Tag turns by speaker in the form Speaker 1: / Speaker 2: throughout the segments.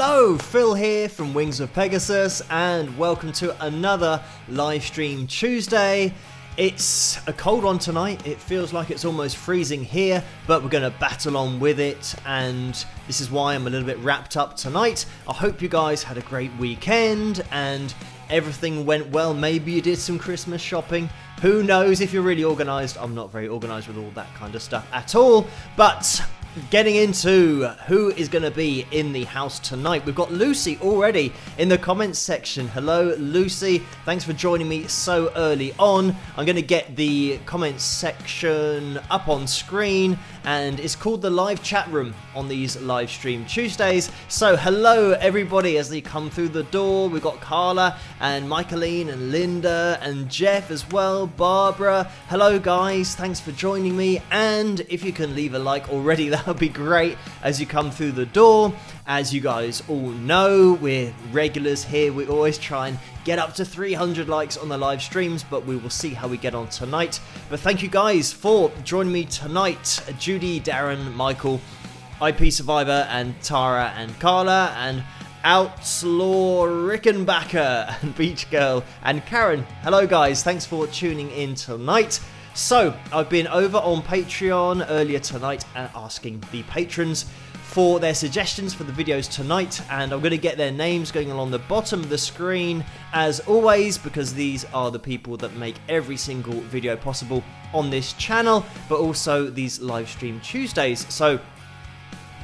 Speaker 1: Hello, Phil here from Wings of Pegasus, and welcome to another live stream Tuesday. It's a cold one tonight. It feels like it's almost freezing here, but we're going to battle on with it, and this is why I'm a little bit wrapped up tonight. I hope you guys had a great weekend and everything went well. Maybe you did some Christmas shopping. Who knows if you're really organised. I'm not very organised with all that kind of stuff at all, but getting into who is going to be in the house tonight. We've got Lucy already in the comments section. Hello, Lucy. Thanks for joining me so early on. I'm going to get the comments section up on screen, and it's called the live chat room on these live stream Tuesdays. So hello, everybody, as they come through the door. We've got Carla and Michaeline and Linda and Jeff as well. Barbara. Hello, guys. Thanks for joining me. And if you can leave a like already, that would be great as you come through the door. As you guys all know, we're regulars here. We always try and get up to 300 likes on the live streams, but we will see how we get on tonight. But thank you guys for joining me tonight. Judy, Darren, Michael, IP Survivor, and Tara, and Carla, and Outlaw Rickenbacker, and Beach Girl, and Karen. Hello guys, thanks for tuning in tonight. So, I've been over on Patreon earlier tonight and asking the patrons for their suggestions for the videos tonight, and I'm going to get their names going along the bottom of the screen as always, because these are the people that make every single video possible on this channel, but also these live stream Tuesdays. So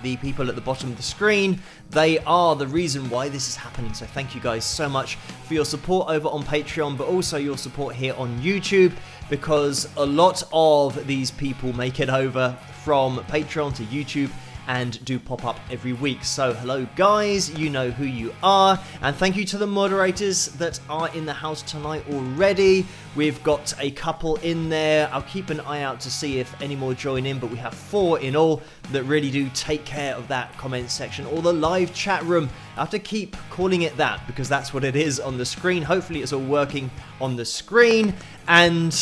Speaker 1: the people at the bottom of the screen, they are the reason why this is happening. So thank you guys so much for your support over on Patreon, but also your support here on YouTube, because a lot of these people make it over from Patreon to YouTube and do pop up every week. So hello guys, you know who you are, and thank you to the moderators that are in the house tonight already. We've got a couple in there. I'll keep an eye out to see if any more join in, but we have 4 in all that really do take care of that comment section or the live chat room. I have to keep calling it that because that's what it is on the screen. Hopefully it's all working on the screen, and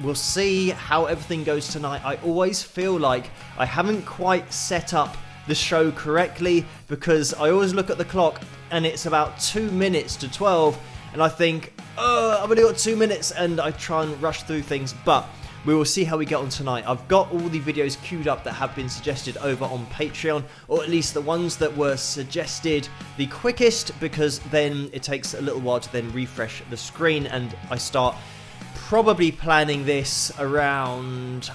Speaker 1: we'll see how everything goes tonight. I always feel like I haven't quite set up the show correctly, because I always look at the clock and it's about 2 minutes to 12, and I think, oh, I've only got 2 minutes, and I try and rush through things, but we will see how we get on tonight. I've got all the videos queued up that have been suggested over on Patreon, or at least the ones that were suggested the quickest, because then it takes a little while to then refresh the screen, and I start probably planning this around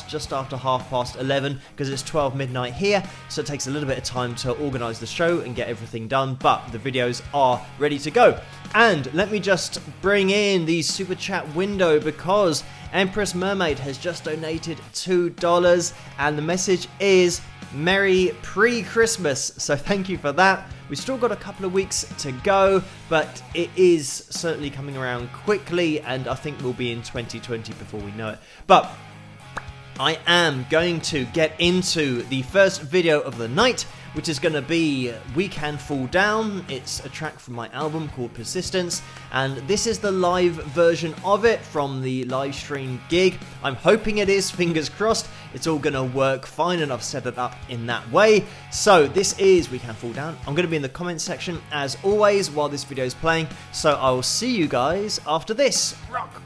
Speaker 1: just after 11:30, because it's 12 midnight here, so it takes a little bit of time to organise the show and get everything done, but the videos are ready to go. And let me just bring in the super chat window, because Empress Mermaid has just donated $2, and the message is Merry Pre-Christmas, so thank you for that. We've still got a couple of weeks to go, but it is certainly coming around quickly, and I think we'll be in 2020 before we know it. But I am going to get into the first video of the night, which is going to be We Can Fall Down. It's a track from my album called Persistence, and this is the live version of it from the live stream gig. I'm hoping it is, fingers crossed, it's all going to work fine, and I've set it up in that way. So this is We Can Fall Down. I'm going to be in the comments section as always while this video is playing, so I will see you guys after this. Rock!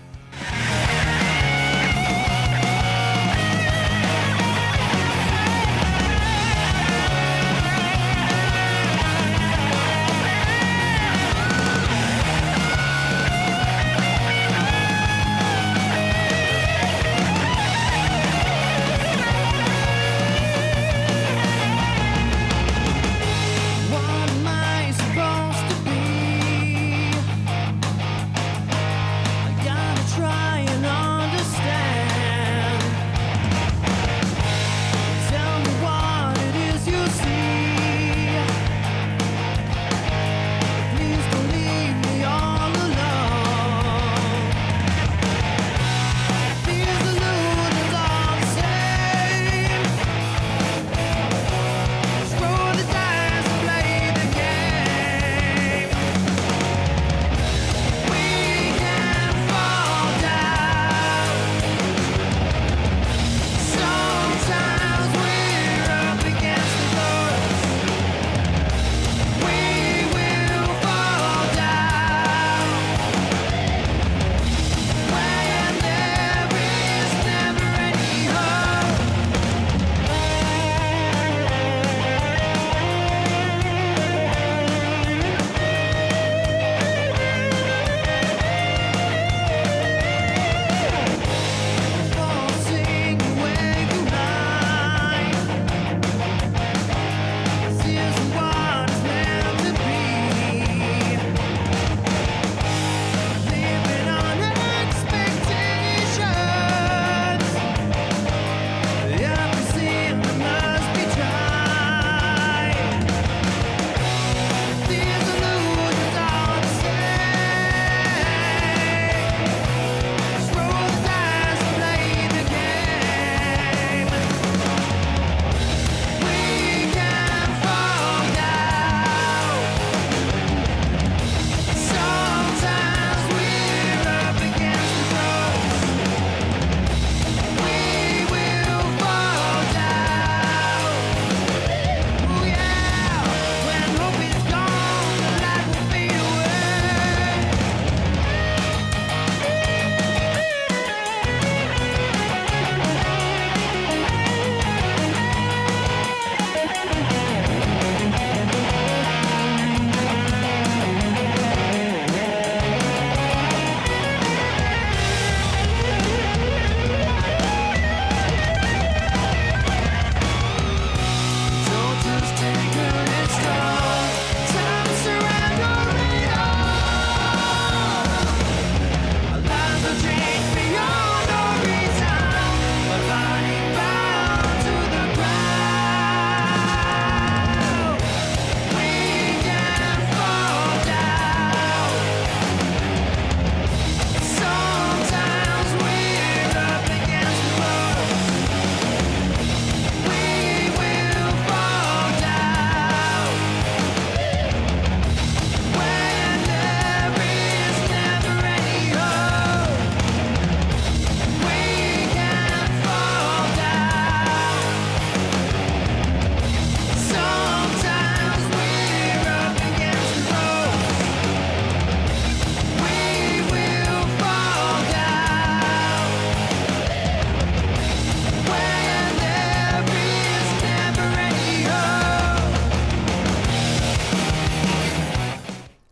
Speaker 2: Got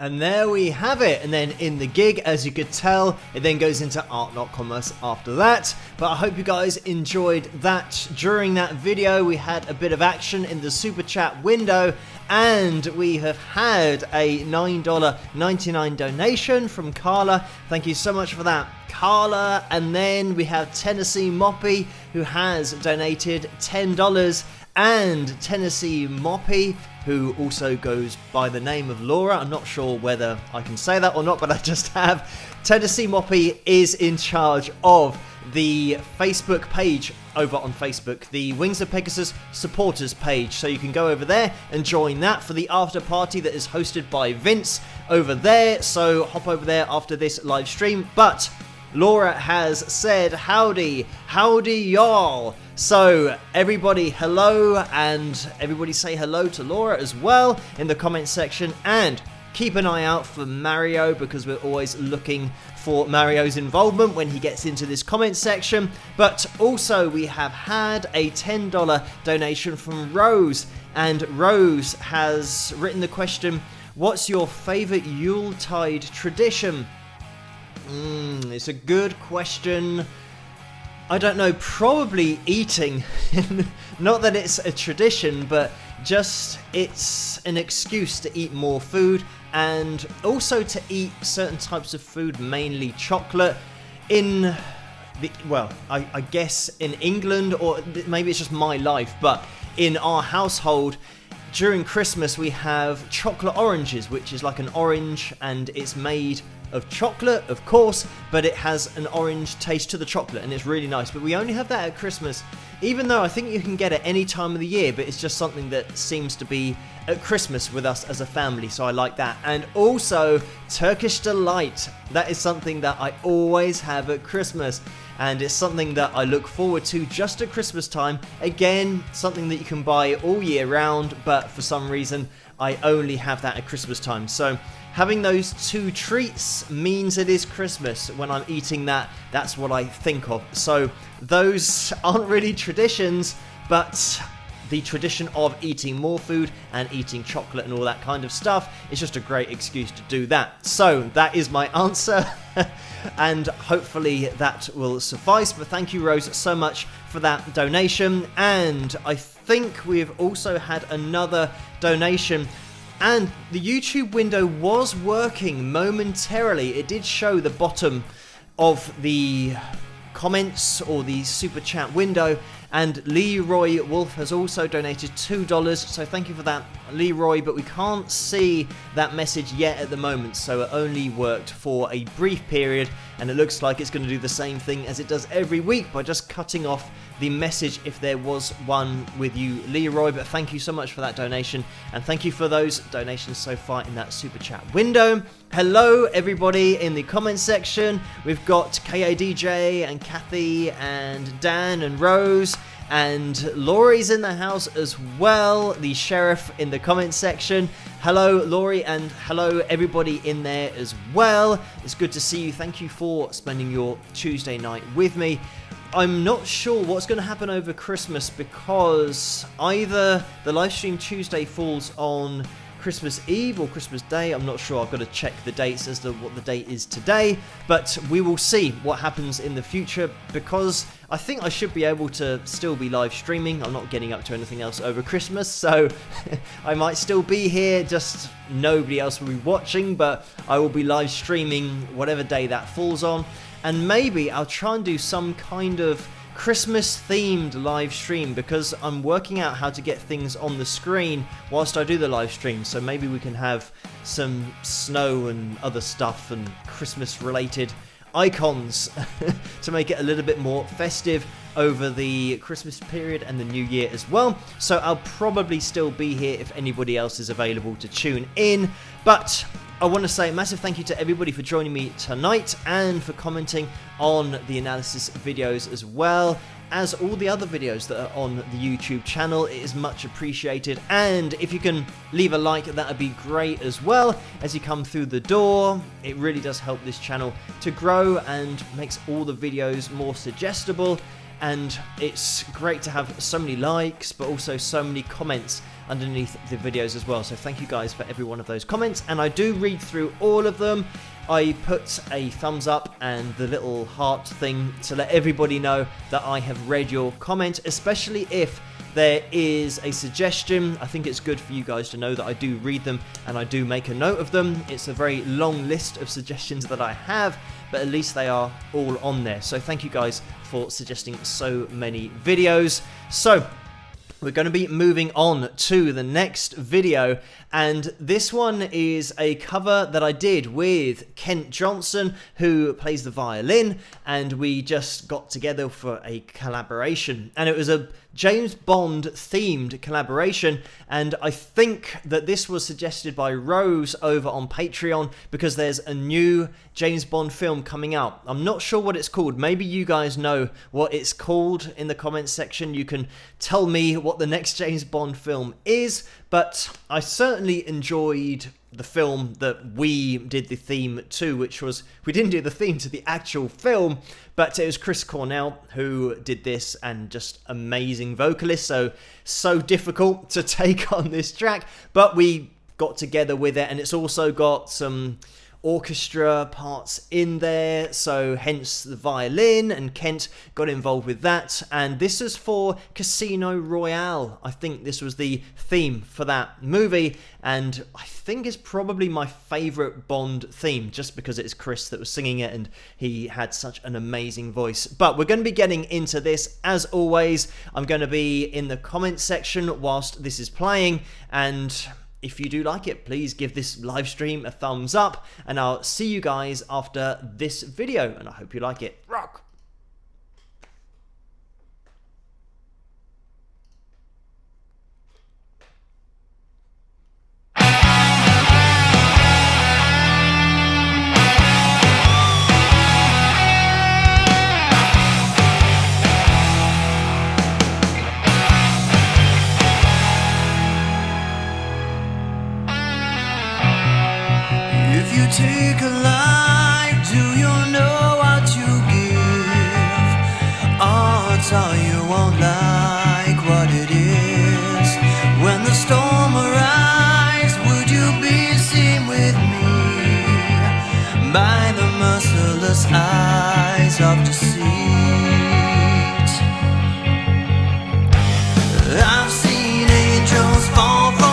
Speaker 1: And there we have it. And then in the gig, as you could tell, it then goes into art, not commerce after that. But I hope you guys enjoyed that. During that video, we had a bit of action in the super chat window, and we have had a $9.99 donation from Carla. Thank you so much for that, Carla. And then we have Tennessee Moppy, who has donated $10. And Tennessee Moppy, who also goes by the name of Laura. I'm not sure whether I can say that or not, but I just have. Tennessee Moppy is in charge of the Facebook page over on Facebook, the Wings of Pegasus supporters page. So you can go over there and join that for the after party that is hosted by Vince over there. So hop over there after this live stream. But Laura has said howdy y'all. So everybody hello, and everybody say hello to Laura as well in the comment section, and keep an eye out for Mario, because we're always looking for Mario's involvement when he gets into this comment section. But also we have had a $10 donation from Rose, and Rose has written the question, what's your favourite Yuletide tradition? It's a good question. I don't know, probably eating. Not that it's a tradition, but just it's an excuse to eat more food, and also to eat certain types of food, mainly chocolate. In the, well, I guess in England, or maybe it's just my life, but in our household, during Christmas we have chocolate oranges, which is like an orange, and it's made of chocolate, of course, but it has an orange taste to the chocolate, and it's really nice. But we only have that at Christmas, even though I think you can get it any time of the year, but it's just something that seems to be at Christmas with us as a family, so I like that. And also Turkish Delight, that is something that I always have at Christmas, and it's something that I look forward to just at Christmas time. Again, something that you can buy all year round, but for some reason I only have that at Christmas time. So having those two treats means it is Christmas. When I'm eating that, that's what I think of. So those aren't really traditions, but the tradition of eating more food and eating chocolate and all that kind of stuff is just a great excuse to do that. So that is my answer. And hopefully that will suffice. But thank you, Rose, so much for that donation. And I think we've also had another donation, and the YouTube window was working momentarily. It did show the bottom of the comments or the super chat window, and Leroy Wolf has also donated $2, so thank you for that, Leroy, but we can't see that message yet at the moment, so it only worked for a brief period, and it looks like it's going to do the same thing as it does every week by just cutting off the message if there was one with you, Leroy. But thank you so much for that donation, and thank you for those donations so far in that super chat window. Hello everybody in the comment section. We've got KADJ and Kathy and Dan and Rose, and Laurie's in the house as well, the sheriff in the comment section. Hello Laurie, and hello everybody in there as well. It's good to see you. Thank you for spending your Tuesday night with me. I'm not sure what's going to happen over Christmas, because either the livestream Tuesday falls on Christmas Eve or Christmas Day. I'm not sure. I've got to check the dates as to what the date is today, but we will see what happens in the future, because I think I should be able to still be live streaming. I'm not getting up to anything else over Christmas, so I might still be here, just nobody else will be watching, but I will be live streaming whatever day that falls on. And maybe I'll try and do some kind of Christmas themed live stream, because I'm working out how to get things on the screen whilst I do the live stream. So maybe we can have some snow and other stuff and Christmas related icons to make it a little bit more festive over the Christmas period and the New Year as well. So I'll probably still be here if anybody else is available to tune in. But I want to say a massive thank you to everybody for joining me tonight and for commenting on the analysis videos, as well as all the other videos that are on the YouTube channel. It is much appreciated, and if you can leave a like, that would be great as well as you come through the door. It really does help this channel to grow and makes all the videos more suggestible and it's great to have so many likes, but also so many comments underneath the videos as well. So thank you guys for every one of those comments, and I do read through all of them. I put a thumbs up and the little heart thing to let everybody know that I have read your comment, especially if there is a suggestion. I think it's good for you guys to know that I do read them and I do make a note of them. It's a very long list of suggestions that I have, but at least they are all on there. So thank you guys for suggesting so many videos. So we're going to be moving on to the next video, and this one is a cover that I did with Kent Johnson, who plays the violin, and we just got together for a collaboration, and it was a James Bond themed collaboration, and I think that this was suggested by Rose over on Patreon because there's a new James Bond film coming out. I'm not sure what it's called. Maybe you guys know what it's called in the comments section. You can tell me what the next James Bond film is, but I certainly enjoyed the film that we did the theme to, which was, we didn't do the theme to the actual film, but it was Chris Cornell who did this, and just amazing vocalist, so difficult to take on this track, but we got together with it, and it's also got some orchestra parts in there, so hence the violin, and Kent got involved with that. And this is for Casino Royale. I think this was the theme for that movie, and I think it's probably my favourite Bond theme, just because it's Chris that was singing it and he had such an amazing voice. But we're going to be getting into this. As always, I'm going to be in the comments section whilst this is playing, and if you do like it, please give this live stream a thumbs up, and I'll see you guys after this video, and I hope you like it. Rock!
Speaker 2: Take a life, do you know what you give? Odds are you won't like what it is. When the storm arrives, would you be seen with me by the merciless eyes of deceit? I've seen angels fall from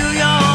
Speaker 2: New York.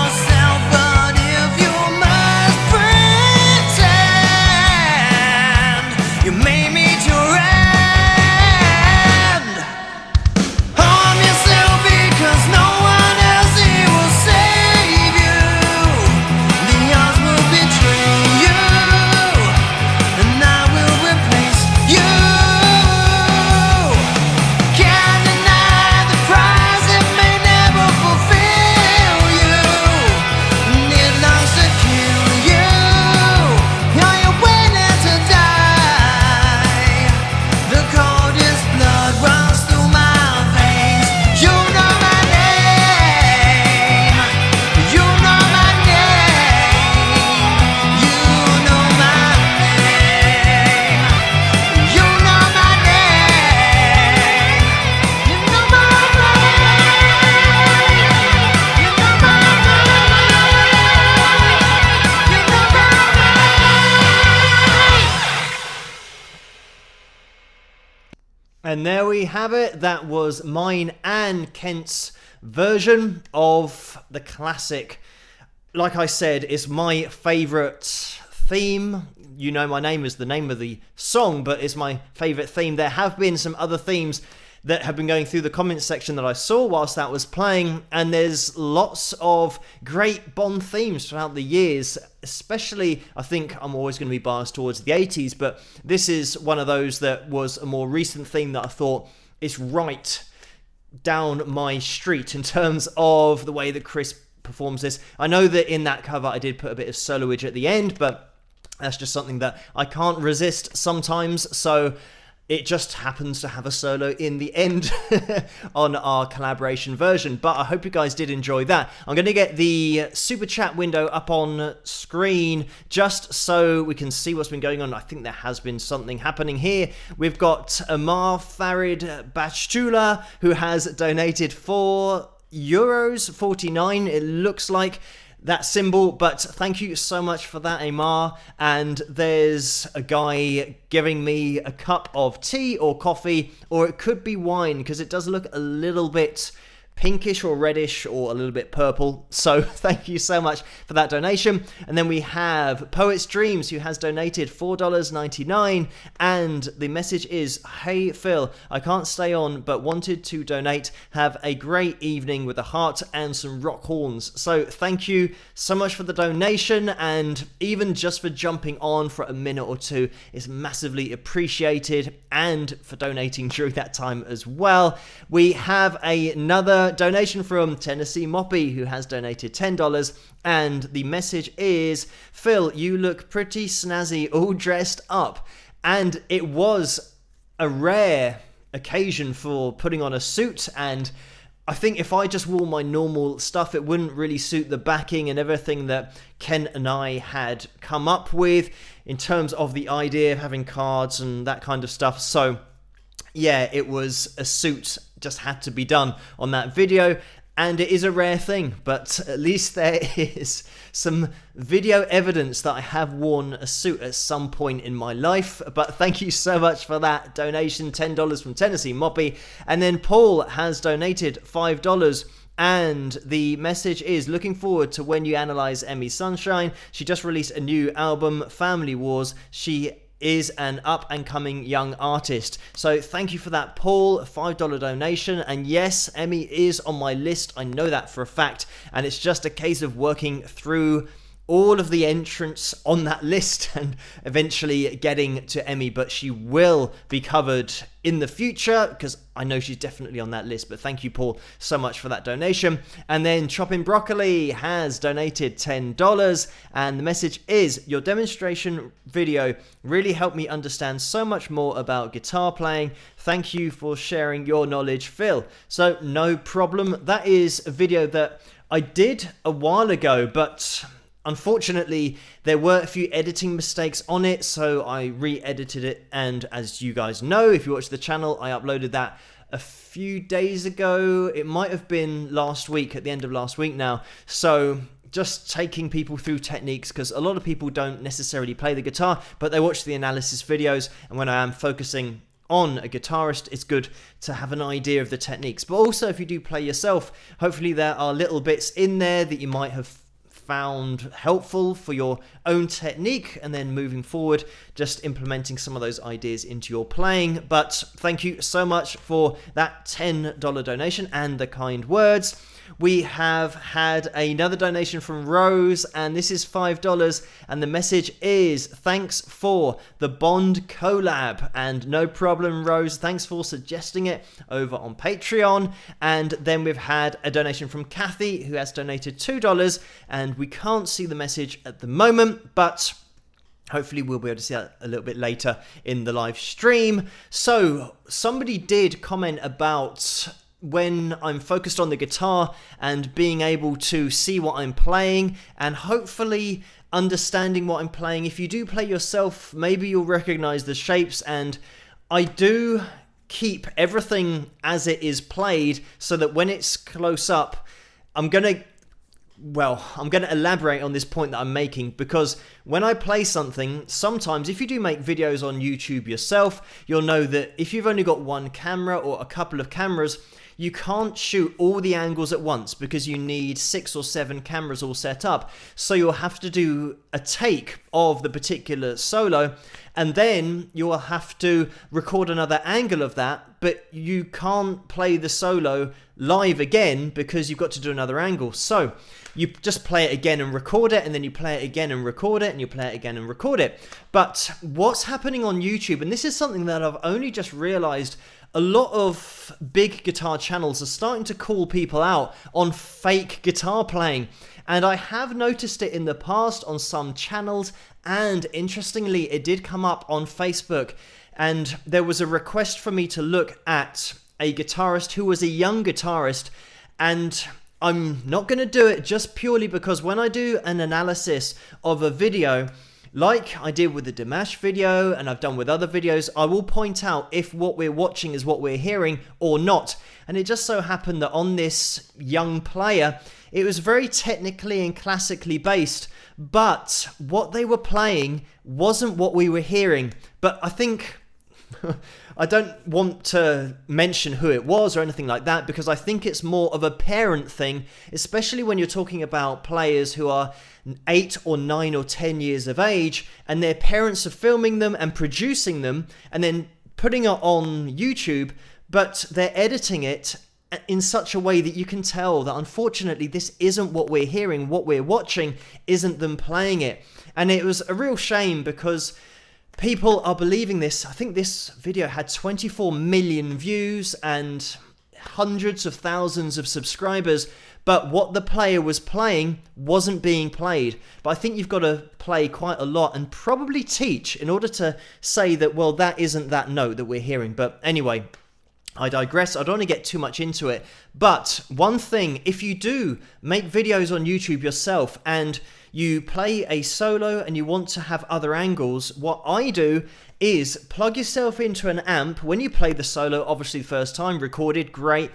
Speaker 1: And there we have it. That was mine and Kent's version of the classic. Like I said, it's my favourite theme. You Know My Name is the name of the song, but it's my favourite theme. There have been some other themes that have been going through the comments section that I saw whilst that was playing, and there's lots of great Bond themes throughout the years, especially, I think I'm always going to be biased towards the 80s, but this is one of those that was a more recent theme that I thought is right down my street in terms of the way that Chris performs this. I know that in that cover I did put a bit of soloage at the end, but that's just something that I can't resist sometimes, so it just happens to have a solo in the end on our collaboration version. But I hope you guys did enjoy that. I'm going to get the super chat window up on screen just so we can see what's been going on. I think there has been something happening here. We've got Amar Farid Bachchula, who has donated €4.49, it looks like, that symbol, but thank you so much for that, Amar. And there's a guy giving me a cup of tea or coffee, or it could be wine, because it does look a little bit pinkish or reddish or a little bit purple. So thank you so much for that donation. And then we have Poet's Dreams, who has donated $4.99, and the message is, "Hey Phil, I can't stay on but wanted to donate. Have a great evening with a heart and some rock horns." So thank you so much for the donation, and even just for jumping on for a minute or two is massively appreciated, and for donating during that time as well. We have another donation from Tennessee Moppy, who has donated $10, and the message is, "Phil, you look pretty snazzy all dressed up." And it was a rare occasion for putting on a suit, and I think if I just wore my normal stuff, it wouldn't really suit the backing and everything that Ken and I had come up with in terms of the idea of having cards and that kind of stuff. So yeah, it was a suit, just had to be done on that video, and it is a rare thing, but at least there is some video evidence that I have worn a suit at some point in my life. But thank you so much for that donation, $10 from Tennessee Moppy. And then Paul has donated $5, and the message is, "Looking forward to when you analyze Emmy Sunshine. She just released a new album, Family Wars. She is an up-and-coming young artist." So thank you for that, Paul, a $5 donation. And yes, Emmy is on my list, I know that for a fact, and it's just a case of working through all of the entrants on that list and eventually getting to Emmy, but she will be covered in the future because I know she's definitely on that list. But thank you, Paul, so much for that donation. And then Chopping Broccoli has donated $10, and the message is, "Your demonstration video really helped me understand so much more about guitar playing. Thank you for sharing your knowledge, Phil." So no problem. That is a video that I did a while ago, but unfortunately, there were a few editing mistakes on it, so I re-edited it, and as you guys know, if you watch the channel, I uploaded that a few days ago. It might have been last week, at the end of last week now, so just taking people through techniques, because a lot of people don't necessarily play the guitar, but they watch the analysis videos, and when I am focusing on a guitarist, it's good to have an idea of the techniques. But also, if you do play yourself, hopefully there are little bits in there that you might have found helpful for your own technique, and then moving forward, just implementing some of those ideas into your playing. But thank you so much for that $10 donation and the kind words. We have had another donation from Rose, and this is $5, and the message is, "Thanks for the Bond collab." And no problem, Rose, thanks for suggesting it over on Patreon. And then we've had a donation from Kathy, who has donated $2, and we can't see the message at the moment, but hopefully we'll be able to see that a little bit later in the live stream. So somebody did comment about when I'm focused on the guitar and being able to see what I'm playing, and hopefully understanding what I'm playing. If you do play yourself, maybe you'll recognize the shapes, and I do keep everything as it is played so that when it's close up, I'm gonna well, I'm going to elaborate on this point that I'm making, because when I play something, sometimes if you do make videos on YouTube yourself, you'll know that if you've only got one camera or a couple of cameras, you can't shoot all the angles at once because you need 6 or 7 cameras all set up. So you'll have to do a take of the particular solo, and then you will have to record another angle of that, but you can't play the solo live again because you've got to do another angle. So you just play it again and record it, and then you play it again and record it, and you play it again and record it. But what's happening on YouTube, and this is something that I've only just realized, a lot of big guitar channels are starting to call people out on fake guitar playing. And I have noticed it in the past on some channels, and interestingly, it did come up on Facebook. And there was a request for me to look at a guitarist who was a young guitarist, and I'm not going to do it just purely because when I do an analysis of a video, like I did with the Dimash video and I've done with other videos, I will point out if what we're watching is what we're hearing or not. And it just so happened that on this young player, it was very technically and classically based, but what they were playing wasn't what we were hearing. But I think I don't want to mention who it was or anything like that, because I think it's more of a parent thing, especially when you're talking about players who are 8 or 9 or 10 years of age, and their parents are filming them and producing them and then putting it on YouTube, but they're editing it in such a way that you can tell that unfortunately this isn't what we're hearing. What we're watching isn't them playing it. And it was a real shame because people are believing this. I think this video had 24 million views and hundreds of thousands of subscribers, but what the player was playing wasn't being played. But I think you've got to play quite a lot and probably teach in order to say that, well, that isn't that note that we're hearing. But anyway, I digress. I don't want to get too much into it. But one thing, if you do make videos on YouTube yourself and you play a solo and you want to have other angles, what I do is plug yourself into an amp when you play the solo. Obviously the first time recorded, great.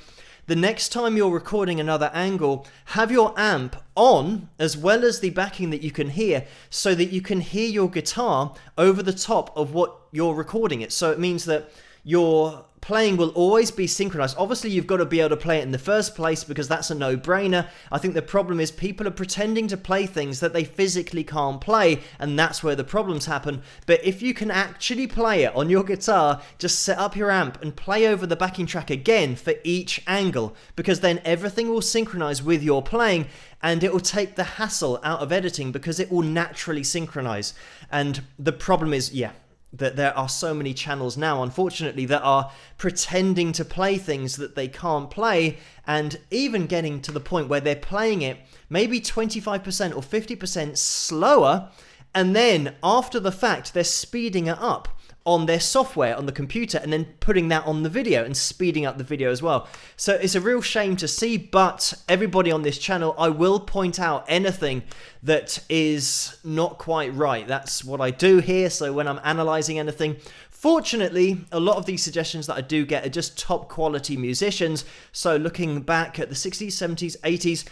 Speaker 1: The next time you're recording another angle, have your amp on as well as the backing that you can hear, so that you can hear your guitar over the top of what you're recording it. So it means that your playing will always be synchronized. Obviously, you've got to be able to play it in the first place because that's a no-brainer. I think the problem is people are pretending to play things that they physically can't play, and that's where the problems happen. But if you can actually play it on your guitar, just set up your amp and play over the backing track again for each angle, because then everything will synchronize with your playing, and it will take the hassle out of editing because it will naturally synchronize. And the problem is, yeah, that there are so many channels now, unfortunately, that are pretending to play things that they can't play, and even getting to the point where they're playing it maybe 25% or 50% slower, and then after the fact they're speeding it up on their software on the computer and then putting that on the video and speeding up the video as well. So it's a real shame to see, but everybody on this channel, I will point out anything that is not quite right. That's what I do here. So when I'm analyzing anything, fortunately, a lot of these suggestions that I do get are just top quality musicians. So looking back at the 60s, 70s, 80s,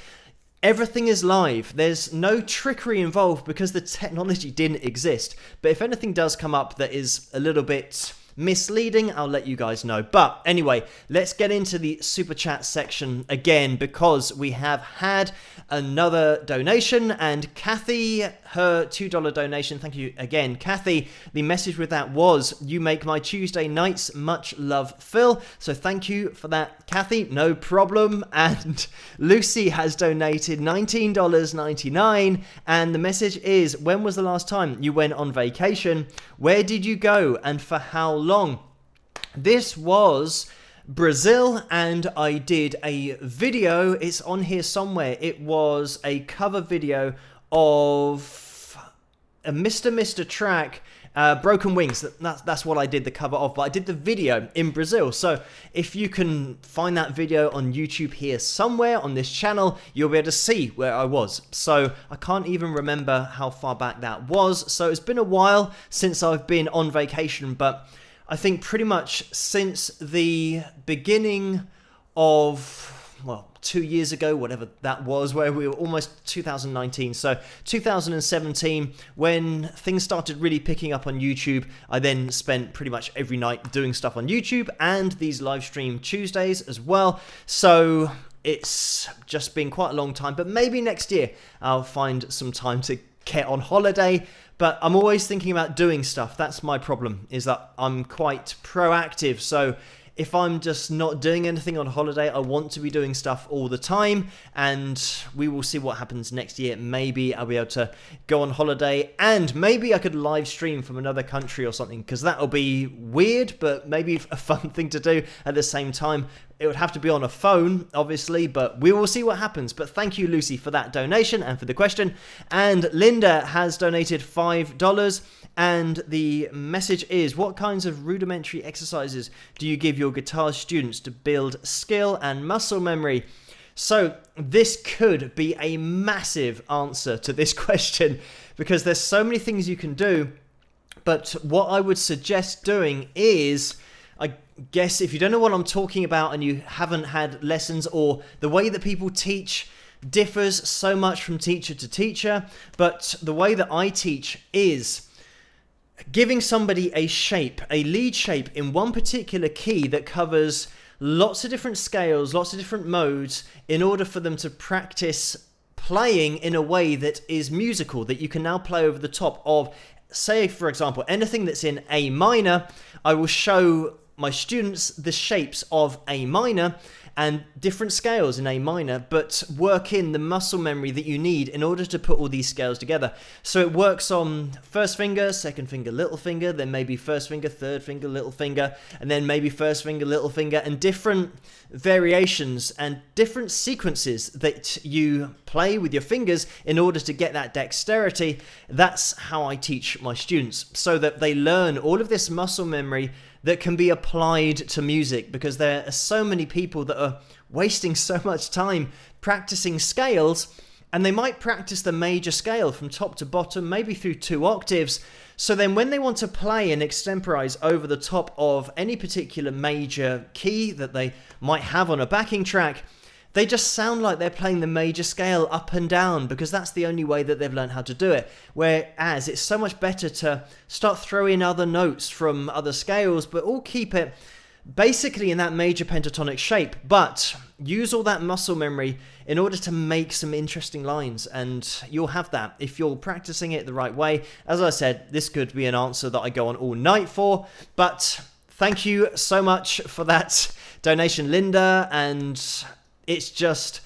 Speaker 1: everything is live. There's no trickery involved because the technology didn't exist. But if anything does come up that is a little bit misleading, I'll let you guys know. But anyway, let's get into the super chat section again, because we have had another donation, and Kathy, her $2 donation, thank you again, Kathy. The message with that was, "You make my Tuesday nights, much love, Phil." So thank you for that, Kathy, no problem. And Lucy has donated $19.99, and the message is, "When was the last time you went on vacation? Where did you go and for how long?" This was Brazil, and I did a video. It's on here somewhere. It was a cover video of a Mr. track, Broken Wings. That's what I did the cover of, but I did the video in Brazil. So if you can find that video on YouTube here somewhere on this channel, you'll be able to see where I was. So I can't even remember how far back that was. So it's been a while since I've been on vacation, but I think pretty much since the beginning of 2 years ago, whatever that was, where we were almost 2019. So 2017, when things started really picking up on YouTube, I then spent pretty much every night doing stuff on YouTube and these live stream Tuesdays as well. So it's just been quite a long time, but maybe next year I'll find some time to get on holiday. But I'm always thinking about doing stuff. That's my problem, is that I'm quite proactive. So if I'm just not doing anything on holiday, I want to be doing stuff all the time, and we will see what happens next year. Maybe I'll be able to go on holiday, and maybe I could live stream from another country or something, because that'll be weird, but maybe a fun thing to do at the same time. It would have to be on a phone, obviously, but we will see what happens. But thank you, Lucy, for that donation and for the question. And Linda has donated $5. And the message is, what kinds of rudimentary exercises do you give your guitar students to build skill and muscle memory? So this could be a massive answer to this question, because there's so many things you can do. But what I would suggest doing is, I guess if you don't know what I'm talking about and you haven't had lessons, or the way that people teach differs so much from teacher to teacher, but the way that I teach is giving somebody a shape, a lead shape in one particular key that covers lots of different scales, lots of different modes, in order for them to practice playing in a way that is musical, that you can now play over the top of. Say, for example, anything that's in A minor, I will show my students the shapes of A minor and different scales in A minor, but work in the muscle memory that you need in order to put all these scales together. So it works on first finger, second finger, little finger, then maybe first finger, third finger, little finger, and then maybe first finger, little finger, and different variations and different sequences that you play with your fingers in order to get that dexterity. That's how I teach my students, so that they learn all of this muscle memory that can be applied to music, because there are so many people that are wasting so much time practicing scales, and they might practice the major scale from top to bottom, maybe through 2 octaves. So then when they want to play and extemporize over the top of any particular major key that they might have on a backing track, they just sound like they're playing the major scale up and down, because that's the only way that they've learned how to do it. Whereas it's so much better to start throwing other notes from other scales, but all keep it basically in that major pentatonic shape, but use all that muscle memory in order to make some interesting lines, and you'll have that if you're practicing it the right way. As I said, this could be an answer that I go on all night for, but thank you so much for that donation, Linda. And it's just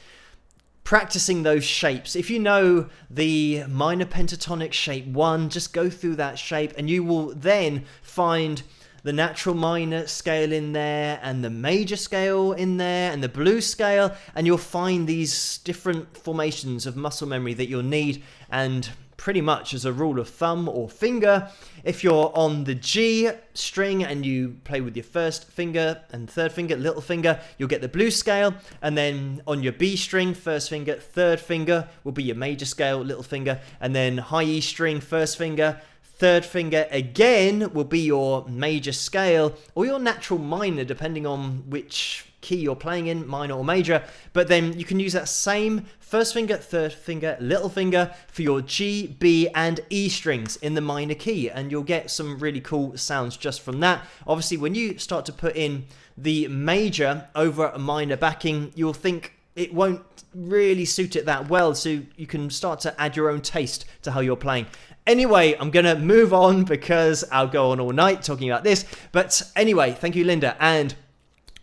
Speaker 1: practicing those shapes. If you know the minor pentatonic shape 1, just go through that shape, and you will then find the natural minor scale in there, and the major scale in there, and the blues scale, and you'll find these different formations of muscle memory that you'll need. And pretty much as a rule of thumb or finger, if you're on the G string and you play with your first finger and third finger, little finger, you'll get the blues scale. And then on your B string, first finger, third finger will be your major scale, little finger. And then high E string, first finger, third finger again will be your major scale, or your natural minor, depending on which key you're playing in, minor or major. But then you can use that same first finger, third finger, little finger for your G, B, and E strings in the minor key, and you'll get some really cool sounds just from that. Obviously, when you start to put in the major over a minor backing, you'll think it won't really suit it that well, so you can start to add your own taste to how you're playing. Anyway, I'm going to move on because I'll go on all night talking about this. But anyway, thank you, Linda. And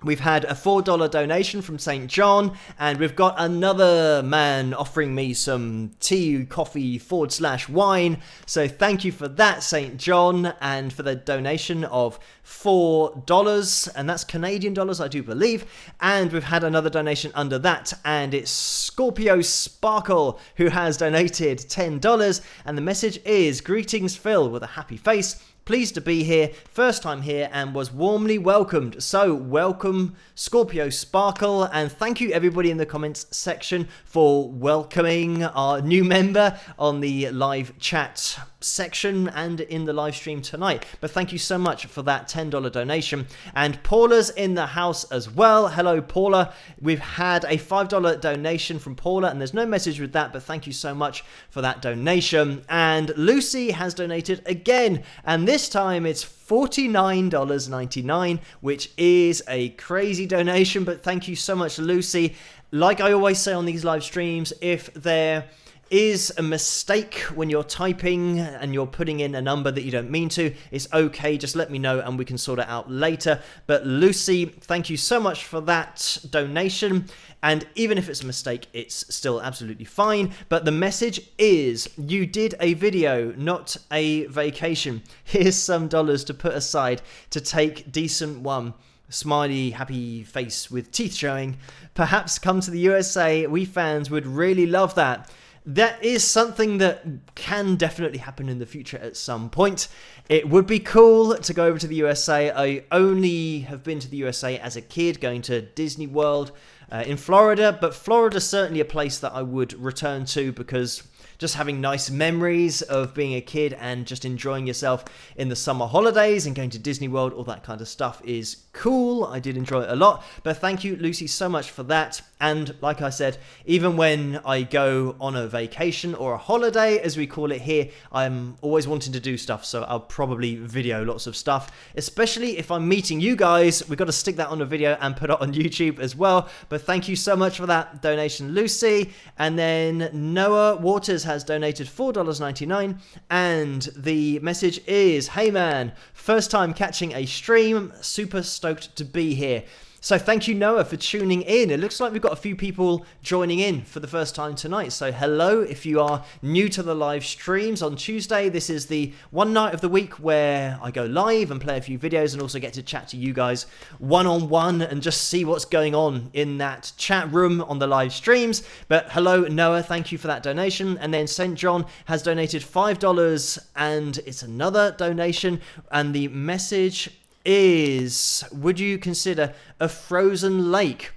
Speaker 1: we've had a $4 donation from St. John, and we've got another man offering me some tea, coffee, / wine. So thank you for that, St. John, and for the donation of $4, and that's Canadian dollars, I do believe. And we've had another donation under that, and it's Scorpio Sparkle, who has donated $10, and the message is, greetings Phil, with a happy face. Pleased to be here, first time here, and was warmly welcomed. So welcome welcome Scorpio Sparkle, and thank you everybody in the comments section for welcoming our new member on the live chat section and in the live stream tonight. But thank you so much for that $10 donation. And Paula's in the house as well. Hello Paula. We've had a $5 donation from Paula, and there's no message with that, but thank you so much for that donation. And Lucy has donated again, and this time it's $49.99, which is a crazy donation, but thank you so much, Lucy. Like I always say on these live streams, if there is a mistake when you're typing and you're putting in a number that you don't mean to, it's okay, just let me know and we can sort it out later. But Lucy, thank you so much for that donation, and even if it's a mistake, it's still absolutely fine. But the message is, you did a video, not a vacation. Here's some dollars to put aside to take decent one. Smiley, happy face with teeth showing. Perhaps come to the USA. We fans would really love that. That is something that can definitely happen in the future at some point. It would be cool to go over to the USA. I only have been to the USA as a kid, going to Disney World in Florida, but Florida's certainly a place that I would return to, because just having nice memories of being a kid and just enjoying yourself in the summer holidays and going to Disney World, all that kind of stuff is cool. I did enjoy it a lot, but thank you, Lucy, so much for that. And like I said, even when I go on a vacation or a holiday, as we call it here, I'm always wanting to do stuff, so I'll probably video lots of stuff, especially if I'm meeting you guys. We've got to stick that on a video and put it on YouTube as well. But thank you so much for that donation, Lucy. And then Noah Waters has donated $4.99, and the message is, hey man, first time catching a stream, super stoked to be here. So thank you, Noah, for tuning in. It looks like we've got a few people joining in for the first time tonight. So hello, if you are new to the live streams on Tuesday, this is the one night of the week where I go live and play a few videos and also get to chat to you guys one-on-one and just see what's going on in that chat room on the live streams. But hello, Noah, thank you for that donation. And then St. John has donated $5, and it's another donation. And the message is, would you consider a frozen lake?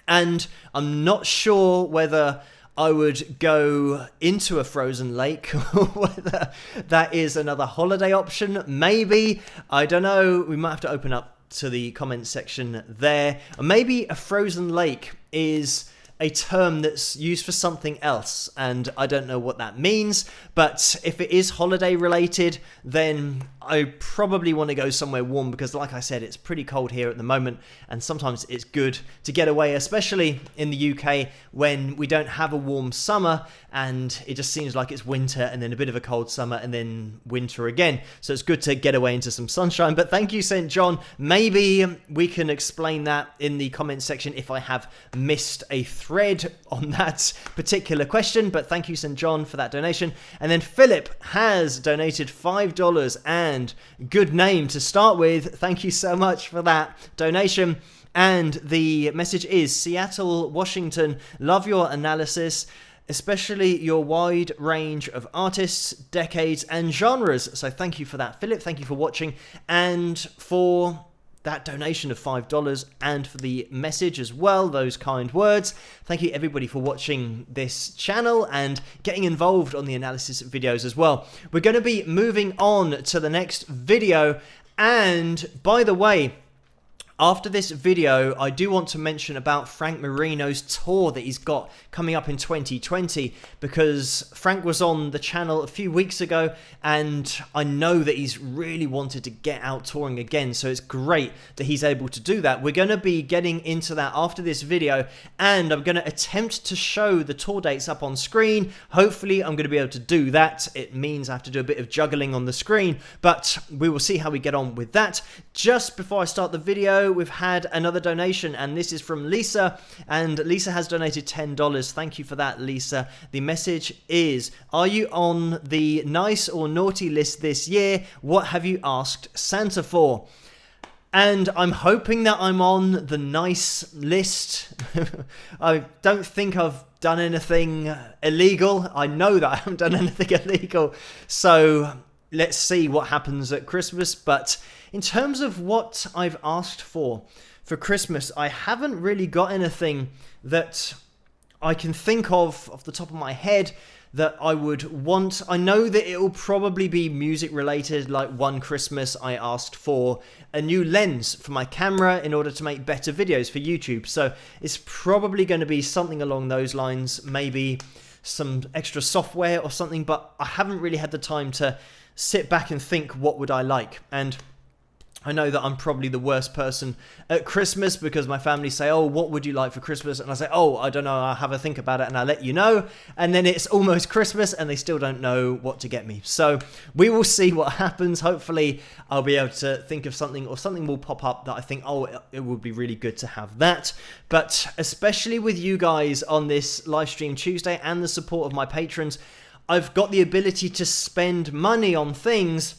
Speaker 1: And I'm not sure whether I would go into a frozen lake or whether that is another holiday option. Maybe, I don't know, we might have to open up to the comment section there. Maybe a frozen lake is a term that's used for something else, and I don't know what that means. But if it is holiday related, then I probably want to go somewhere warm, because like I said, it's pretty cold here at the moment, and sometimes it's good to get away, especially in the UK when we don't have a warm summer and it just seems like it's winter and then a bit of a cold summer and then winter again. So it's good to get away into some sunshine. But thank you, St. John. Maybe we can explain that in the comment section if I have missed a thread on that particular question. But thank you, St. John, for that donation. And then Philip has donated $5, and good name to start with. Thank you so much for that donation. And the message is, Seattle, Washington, love your analysis, especially your wide range of artists, decades, and genres. So thank you for that, Philip. Thank you for watching and for that donation of $5, and for the message as well, those kind words. Thank you everybody for watching this channel and getting involved on the analysis videos as well. We're going to be moving on to the next video, and by the way, after this video, I do want to mention about Frank Marino's tour that he's got coming up in 2020, because Frank was on the channel a few weeks ago, and I know that he's really wanted to get out touring again, so it's great that he's able to do that. We're going to be getting into that after this video, and I'm going to attempt to show the tour dates up on screen. Hopefully, I'm going to be able to do that. It means I have to do a bit of juggling on the screen, but we will see how we get on with that. Just before I start the video, we've had another donation, and this is from Lisa, and Lisa has donated $10. Thank you for that, Lisa. The message is, are you on the nice or naughty list this year? What have you asked Santa for? And I'm hoping that I'm on the nice list. I don't think I've done anything illegal. I know that I haven't done anything illegal. So let's see what happens at Christmas. But in terms of what I've asked for for Christmas, I haven't really got anything that I can think of off the top of my head that I would want. I know that it will probably be music related. Like one Christmas I asked for a new lens for my camera in order to make better videos for YouTube. So it's probably going to be something along those lines, maybe some extra software or something, but I haven't really had the time to sit back and think what would I like. And I know that I'm probably the worst person at Christmas because my family say, oh, what would you like for Christmas? And I say, oh, I don't know, I'll have a think about it and I'll let you know. And then it's almost Christmas and they still don't know what to get me. So we will see what happens. Hopefully I'll be able to think of something, or something will pop up that I think, oh, it would be really good to have that. But especially with you guys on this live stream Tuesday and the support of my patrons, I've got the ability to spend money on things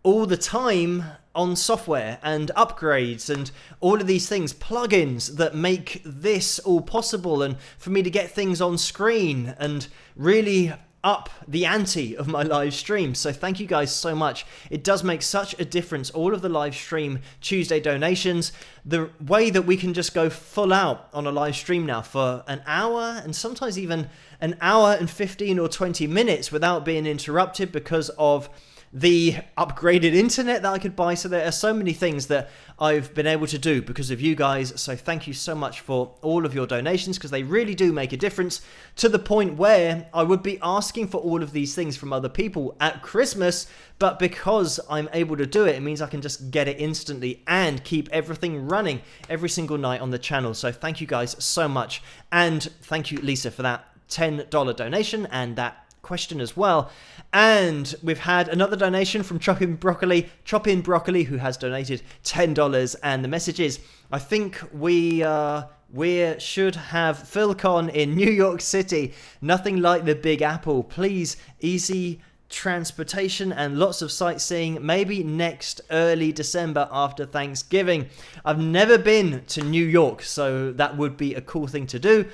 Speaker 1: all the time, on software and upgrades and all of these things, plugins that make this all possible, and for me to get things on screen and really up the ante of my live stream. So thank you guys so much. It does make such a difference. All of the live stream Tuesday donations, the way that we can just go full out on a live stream now for an hour, and sometimes even an hour and 15 or 20 minutes without being interrupted because of the upgraded internet that I could buy. So there are so many things that I've been able to do because of you guys. So thank you so much for all of your donations, because they really do make a difference, to the point where I would be asking for all of these things from other people at Christmas, but because I'm able to do it, it means I can just get it instantly and keep everything running every single night on the channel. So thank you guys so much. And thank you, Lisa, for that $10 donation and that question as well. And we've had another donation from Choppin' Broccoli, who has donated $10, and the message is, I think we should have PhilCon in New York City. Nothing like the Big Apple. Please, easy transportation and lots of sightseeing, maybe next early December after Thanksgiving. I've never been to New York, so that would be a cool thing to do.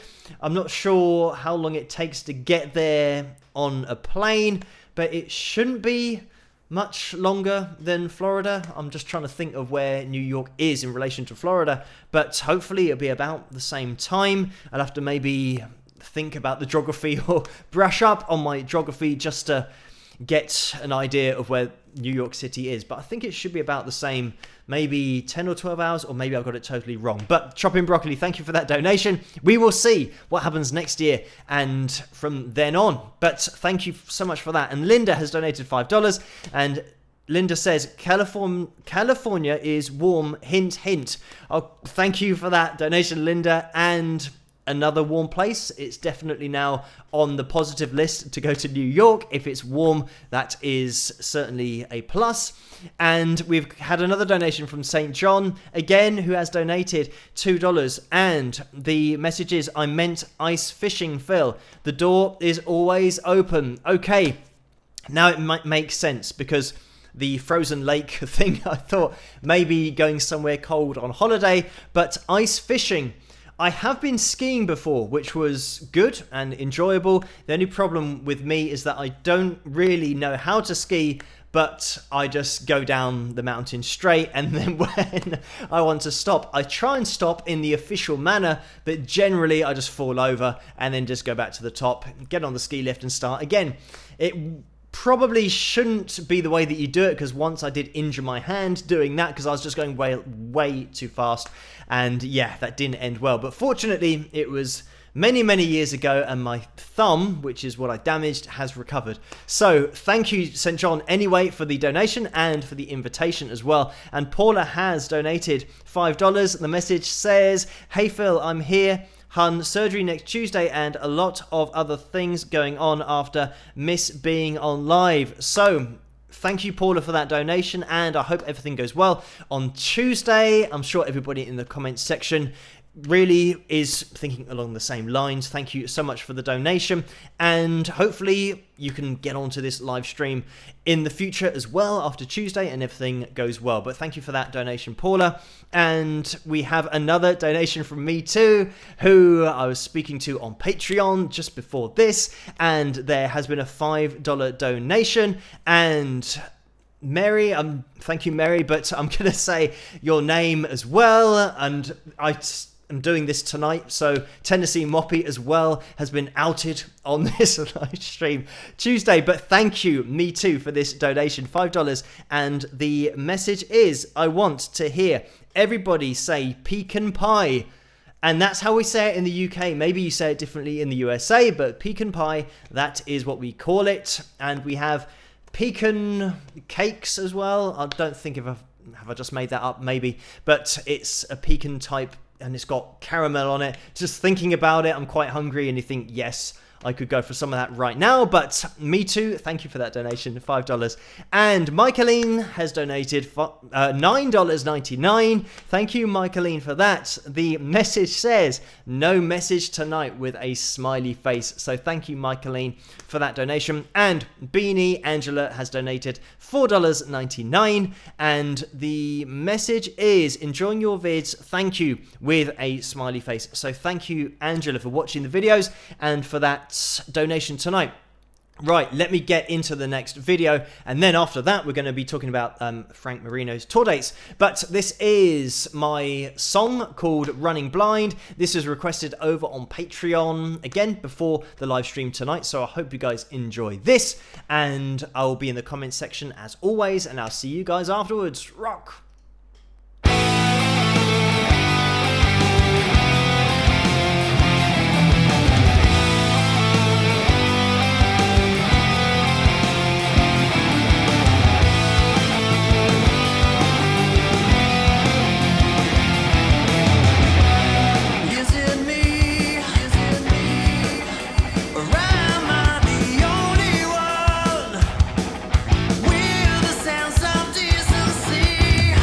Speaker 1: I'm not sure how long it takes to get there on a plane, but it shouldn't be much longer than Florida. I'm just trying to think of where New York is in relation to Florida, but hopefully it'll be about the same time. I'll have to maybe think about the geography or brush up on my geography just to get an idea of where New York City is, but I think it should be about the same, maybe 10 or 12 hours, or maybe I got it totally wrong. But Chopping Broccoli, thank you for that donation. We will see what happens next year and from then on, but thank you so much for that. And Linda has donated $5, and Linda says, California is warm, hint, hint. Oh, thank you for that donation, Linda. And another warm place. It's definitely now on the positive list to go to New York. If it's warm, that is certainly a plus. And we've had another donation from St. John, again, who has donated $2. And the message is, I meant ice fishing, Phil. The door is always open. Okay, now it might make sense, because the frozen lake thing, I thought maybe going somewhere cold on holiday, but ice fishing. I have been skiing before, which was good and enjoyable. The only problem with me is that I don't really know how to ski, but I just go down the mountain straight, and then when I want to stop, I try and stop in the official manner, but generally I just fall over and then just go back to the top, get on the ski lift and start again. It probably shouldn't be the way that you do it, because once I did injure my hand doing that because I was just going way too fast, and yeah, that didn't end well. But fortunately it was many years ago, and my thumb, which is what I damaged, has recovered. So thank you, St. John, anyway, for the donation and for the invitation as well. And Paula has donated $5. The message says, hey Phil, I'm here. Hun, surgery next Tuesday and a lot of other things going on after miss being on live. So thank you, Paula, for that donation, and I hope everything goes well on Tuesday. I'm sure everybody in the comments section really is thinking along the same lines. Thank you so much for the donation, and hopefully you can get onto this live stream in the future as well after Tuesday and everything goes well. But thank you for that donation, Paula. And we have another donation from me too, who I was speaking to on Patreon just before this, and there has been a $5 donation, and Mary, thank you, Mary, but I'm going to say your name as well, and I'm doing this tonight, so Tennessee Moppy as well has been outed on this live stream Tuesday, but thank you, me too, for this donation, $5, and the message is, I want to hear everybody say pecan pie, and that's how we say it in the UK. Maybe you say it differently in the USA, but pecan pie, that is what we call it, and we have pecan cakes as well. I don't think have I just made that up, maybe, but it's a pecan type and it's got caramel on it. Just thinking about it, I'm quite hungry, and you think, yes, I could go for some of that right now, but me too. Thank you for that donation, $5. And Michaeline has donated $9.99. Thank you, Michaeline, for that. The message says, no message tonight, with a smiley face. So thank you, Michaeline, for that donation. And Beanie Angela has donated $4.99. And the message is, enjoying your vids, thank you, with a smiley face. So thank you, Angela, for watching the videos and for that donation tonight. Right, let me get into the next video, and then after that we're going to be talking about Frank Marino's tour dates. But this is my song called Running Blind. This is requested over on Patreon, again, before the live stream tonight, so I hope you guys enjoy this, and I'll be in the comments section as always, and I'll see you guys afterwards. Rock!
Speaker 2: With a sense of decency,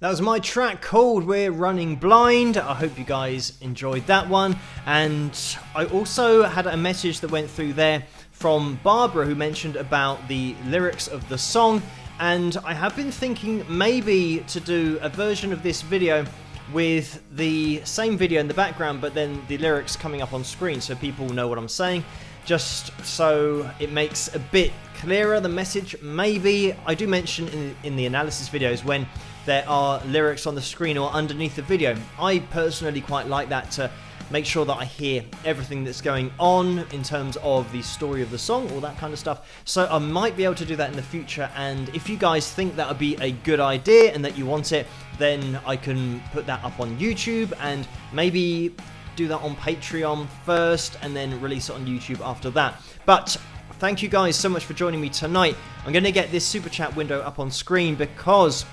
Speaker 1: That was my track called We're Running Blind. I hope you guys enjoyed that one. And I also had a message that went through there from Barbara, who mentioned about the lyrics of the song. And I have been thinking maybe to do a version of this video with the same video in the background, but then the lyrics coming up on screen so people know what I'm saying. Just so it makes a bit clearer, the message. Maybe I do mention in the analysis videos when there are lyrics on the screen or underneath the video. I personally quite like that to make sure that I hear everything that's going on in terms of the story of the song, all that kind of stuff. So I might be able to do that in the future, and if you guys think that would be a good idea and that you want it, then I can put that up on YouTube and maybe do that on Patreon first and then release it on YouTube after that. But thank you guys so much for joining me tonight. I'm going to get this super chat window up on screen because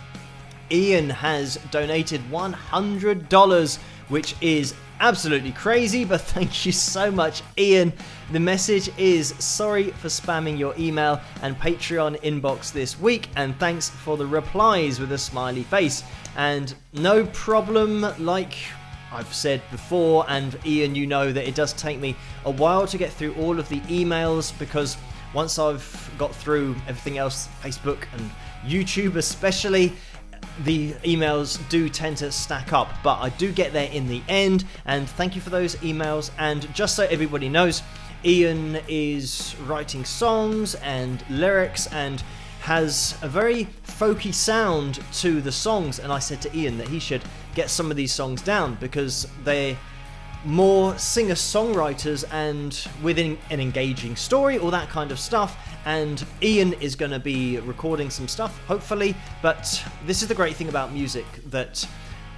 Speaker 1: Ian has donated $100, which is absolutely crazy, but thank you so much, Ian. The message is sorry for spamming your email and Patreon inbox this week, and thanks for the replies with a smiley face. And no problem, like I've said before, and Ian, you know that it does take me a while to get through all of the emails, because once I've got through everything else, Facebook and YouTube especially, the emails do tend to stack up, but I do get there in the end, and thank you for those emails. And just so everybody knows, Ian is writing songs and lyrics and has a very folky sound to the songs, and I said to Ian that he should get some of these songs down because they're more singer-songwriters and within an engaging story, all that kind of stuff. And Ian is going to be recording some stuff, hopefully. But this is the great thing about music, that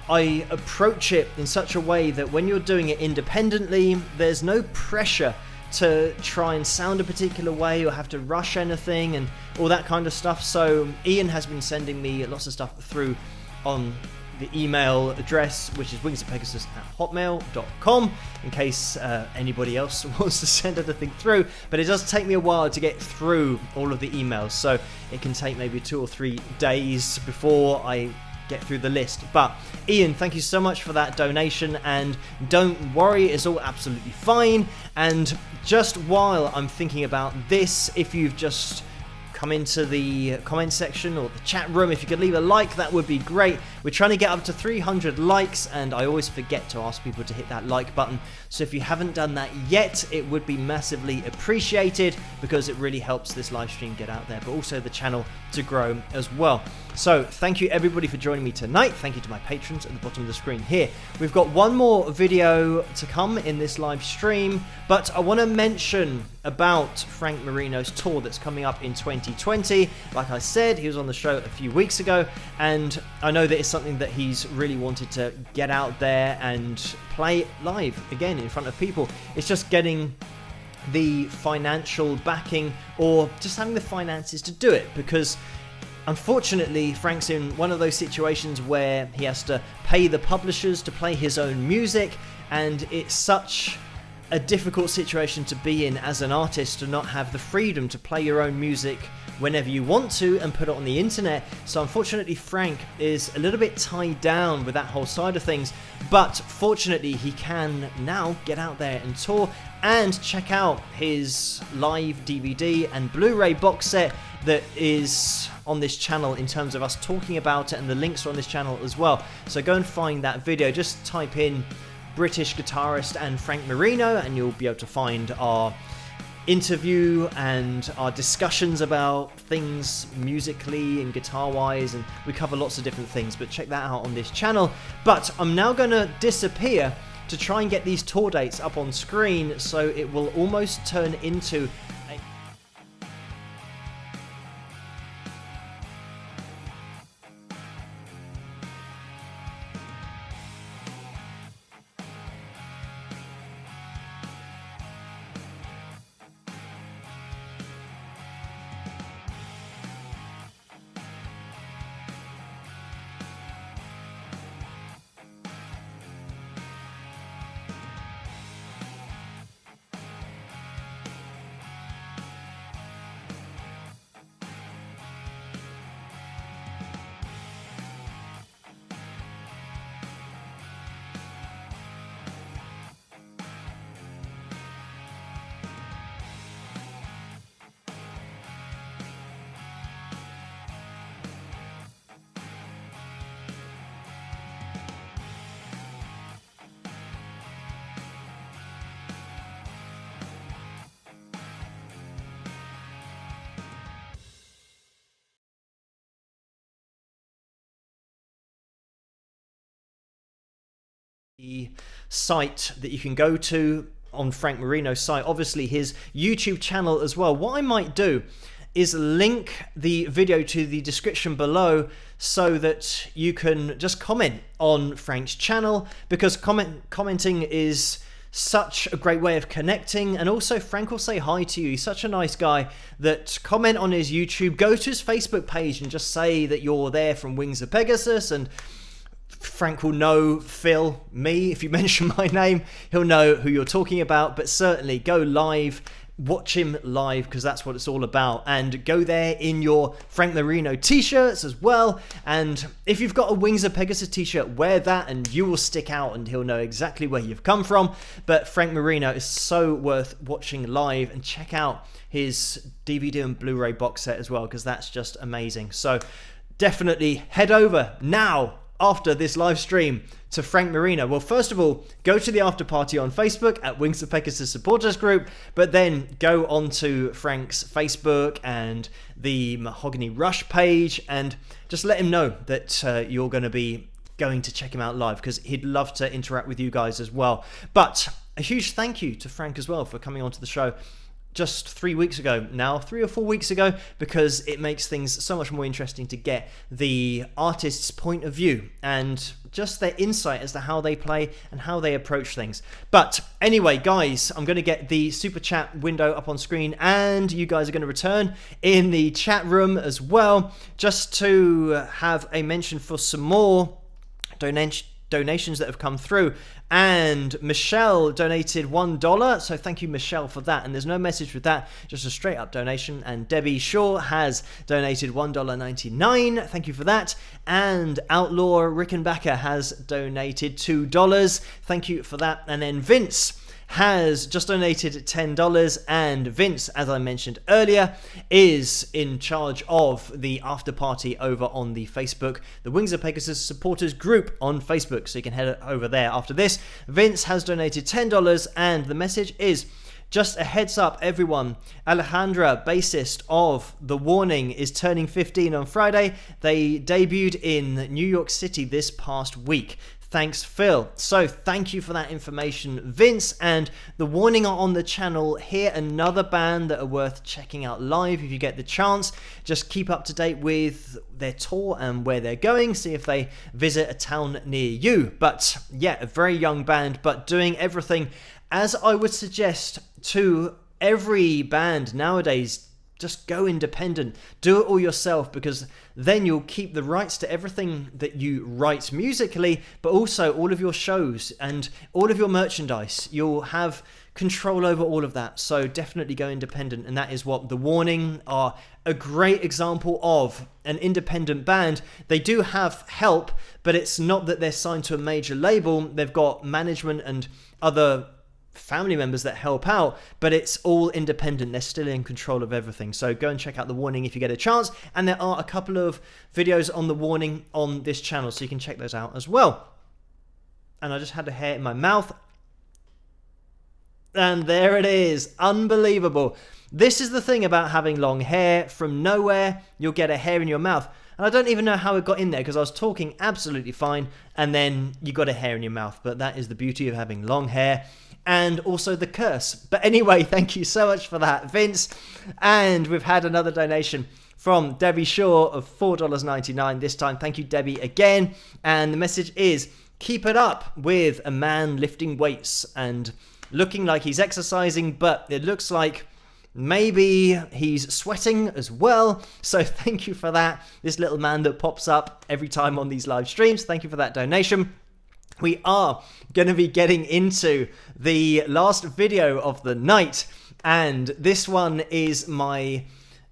Speaker 1: I approach it in such a way that when you're doing it independently, there's no pressure to try and sound a particular way or have to rush anything and all that kind of stuff. So Ian has been sending me lots of stuff through on the email address, which is wingsofpegasus@hotmail.com, in case anybody else wants to send anything through. But it does take me a while to get through all of the emails, so it can take maybe 2 or 3 days before I get through the list. But Ian, thank you so much for that donation, and don't worry, it's all absolutely fine. And just while I'm thinking about this, if you've just come into the comment section or the chat room, if you could leave a like, that would be great. We're trying to get up to 300 likes, and I always forget to ask people to hit that like button. So if you haven't done that yet, it would be massively appreciated, because it really helps this live stream get out there, but also the channel to grow as well. So thank you everybody for joining me tonight. Thank you to my patrons at the bottom of the screen here. We've got one more video to come in this live stream, but I want to mention about Frank Marino's tour that's coming up in 2020. Like I said, he was on the show a few weeks ago, and I know that it's something that he's really wanted to get out there and play live again in front of people. It's just getting the financial backing, or just having the finances to do it, because unfortunately Frank's in one of those situations where he has to pay the publishers to play his own music, and it's such a difficult situation to be in as an artist, to not have the freedom to play your own music whenever you want to and put it on the internet. So unfortunately Frank is a little bit tied down with that whole side of things, but fortunately he can now get out there and tour and check out his live DVD and Blu-ray box set that is on this channel in terms of us talking about it, and the links are on this channel as well. So go and find that video, just type in British guitarist and Frank Marino and you'll be able to find our interview and our discussions about things musically and guitar wise, and we cover lots of different things, but check that out on this channel. But I'm now going to disappear to try and get these tour dates up on screen, so it will almost turn into the site that you can go to on Frank Marino's site, obviously his YouTube channel as well. What I might do is link the video to the description below so that you can just comment on Frank's channel, because commenting is such a great way of connecting, and also Frank will say hi to you. He's such a nice guy that comment on his YouTube, go to his Facebook page and just say that you're there from Wings of Pegasus, and Frank will know Phil, me, if you mention my name, he'll know who you're talking about. But certainly go live, watch him live, because that's what it's all about, and go there in your Frank Marino t-shirts as well. And if you've got a Wings of Pegasus t-shirt, wear that and you will stick out and he'll know exactly where you've come from. But Frank Marino is so worth watching live, and check out his DVD and Blu-ray box set as well, because that's just amazing. So definitely head over now after this live stream to Frank Marino. Well, first of all, go to the after party on Facebook at Wings of Pegasus supporters group, but then go on to Frank's Facebook and the Mahogany Rush page and just let him know that you're going to be going to check him out live, because he'd love to interact with you guys as well. But a huge thank you to Frank as well for coming onto the show just 3 weeks ago now, 3 or 4 weeks ago, because it makes things so much more interesting to get the artist's point of view and just their insight as to how they play and how they approach things. But anyway, guys, I'm going to get the super chat window up on screen, and you guys are going to return in the chat room as well, just to have a mention for some more donations that have come through. And Michelle donated $1, so thank you, Michelle, for that. And there's no message with that, just a straight up donation. And Debbie Shaw has donated $1.99, thank you for that. And Outlaw Rickenbacker has donated $2, thank you for that. And then Vince has just donated $10, and Vince, as I mentioned earlier, is in charge of the after party over on the Facebook, the Wings of Pegasus supporters group on Facebook, so you can head over there after this. Vince has donated $10, and the message is: just a heads up, everyone, Alejandra, bassist of The Warning, is turning 15 on Friday. They debuted in New York City this past week. Thanks, Phil. So thank you for that information, Vince. And The Warning are on the channel here, another band that are worth checking out live if you get the chance. Just keep up to date with their tour and where they're going, see if they visit a town near you. But yeah, a very young band, but doing everything, as I would suggest to every band nowadays. Just go independent, do it all yourself, because then you'll keep the rights to everything that you write musically, but also all of your shows and all of your merchandise. You'll have control over all of that, so definitely go independent. And that is what The Warning are a great example of, an independent band. They do have help, but it's not that they're signed to a major label. They've got management and other family members that help out, but it's all independent. They're still in control of everything. So go and check out The Warning if you get a chance, and there are a couple of videos on The Warning on this channel, so you can check those out as well. And I just had a hair in my mouth, and there it is. Unbelievable. This is the thing about having long hair. From nowhere you'll get a hair in your mouth, and I don't even know how it got in there, because I was talking absolutely fine and then you got a hair in your mouth. But that is the beauty of having long hair, and also the curse. But anyway, thank you so much for that, Vince. And we've had another donation from Debbie Shaw of $4.99 this time. Thank you, Debbie, again. And the message is: keep it up with a man lifting weights and looking like he's exercising, but it looks like maybe he's sweating as well. So thank you for that. This little man that pops up every time on these live streams, thank you for that donation. We are going to be getting into the last video of the night, and this one is my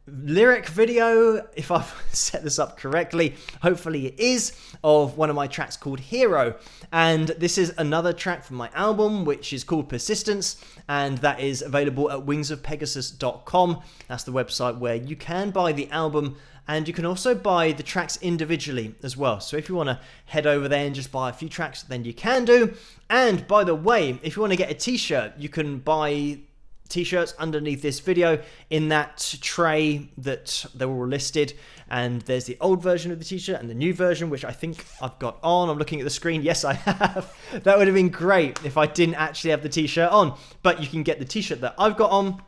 Speaker 1: lyric video, if I've set this up correctly. Hopefully it is, of one of my tracks called Hero. And this is another track from my album, which is called Persistence, and that is available at wingsofpegasus.com. That's the website where you can buy the album, and you can also buy the tracks individually as well. So if you want to head over there and just buy a few tracks, then you can do. And by the way, if you want to get a t-shirt, you can buy t-shirts underneath this video in that tray that they were all listed, and there's the old version of the t-shirt and the new version, which I think I've got on. I'm looking at the screen. Yes, I have. That would have been great if I didn't actually have the t-shirt on, but you can get the t-shirt that I've got on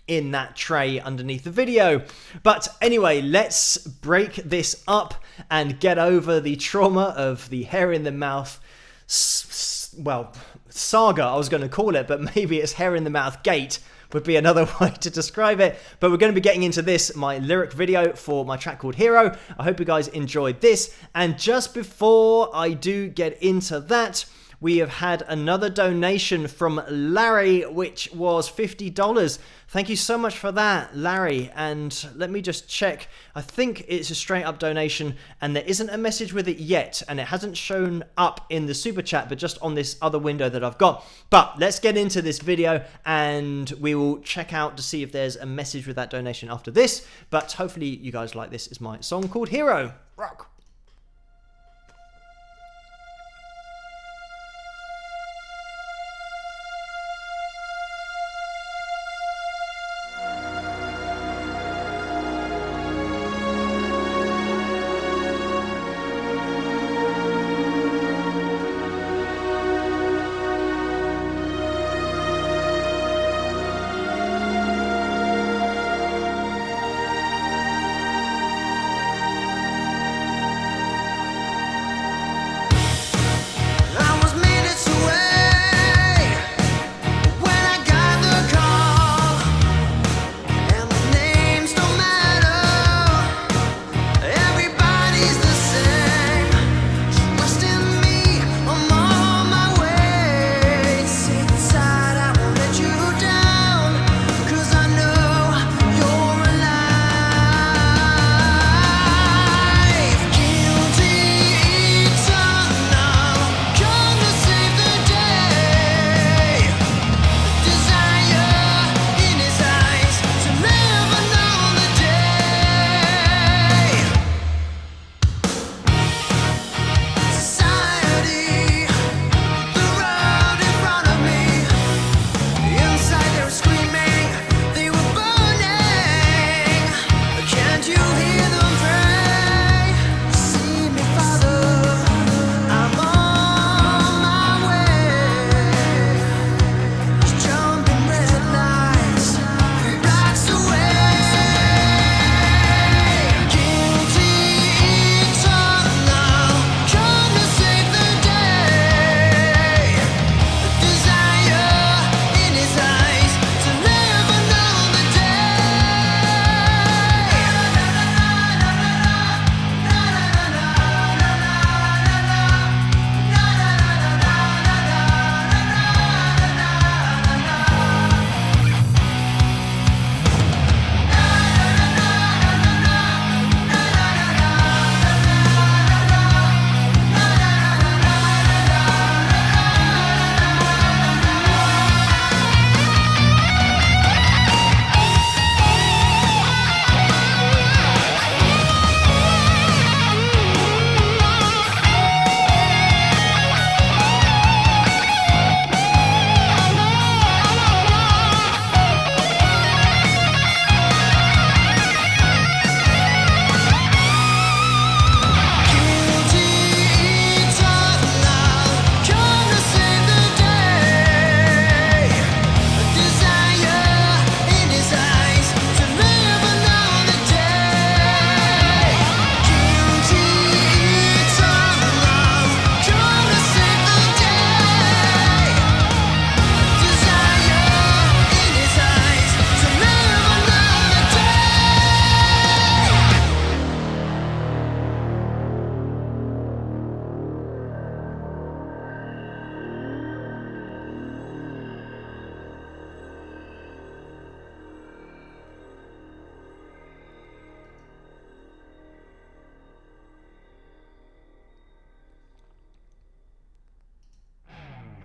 Speaker 1: in that tray underneath the video. But anyway, let's break this up and get over the trauma of the hair in the mouth saga, I was going to call it, but maybe it's hair in the mouth gate would be another way to describe it. But we're going to be getting into this, my lyric video for my track called Hero. I hope you guys enjoyed this. And just before I do get into that, we have had another donation from Larry, which was $50. Thank you so much for that, Larry. And let me just check. I think it's a straight up donation and there isn't a message with it yet. And it hasn't shown up in the super chat, but just on this other window that I've got. But let's get into this video and we will check out to see if there's a message with that donation after this. But hopefully you guys like this. Is my song called Hero. Rock.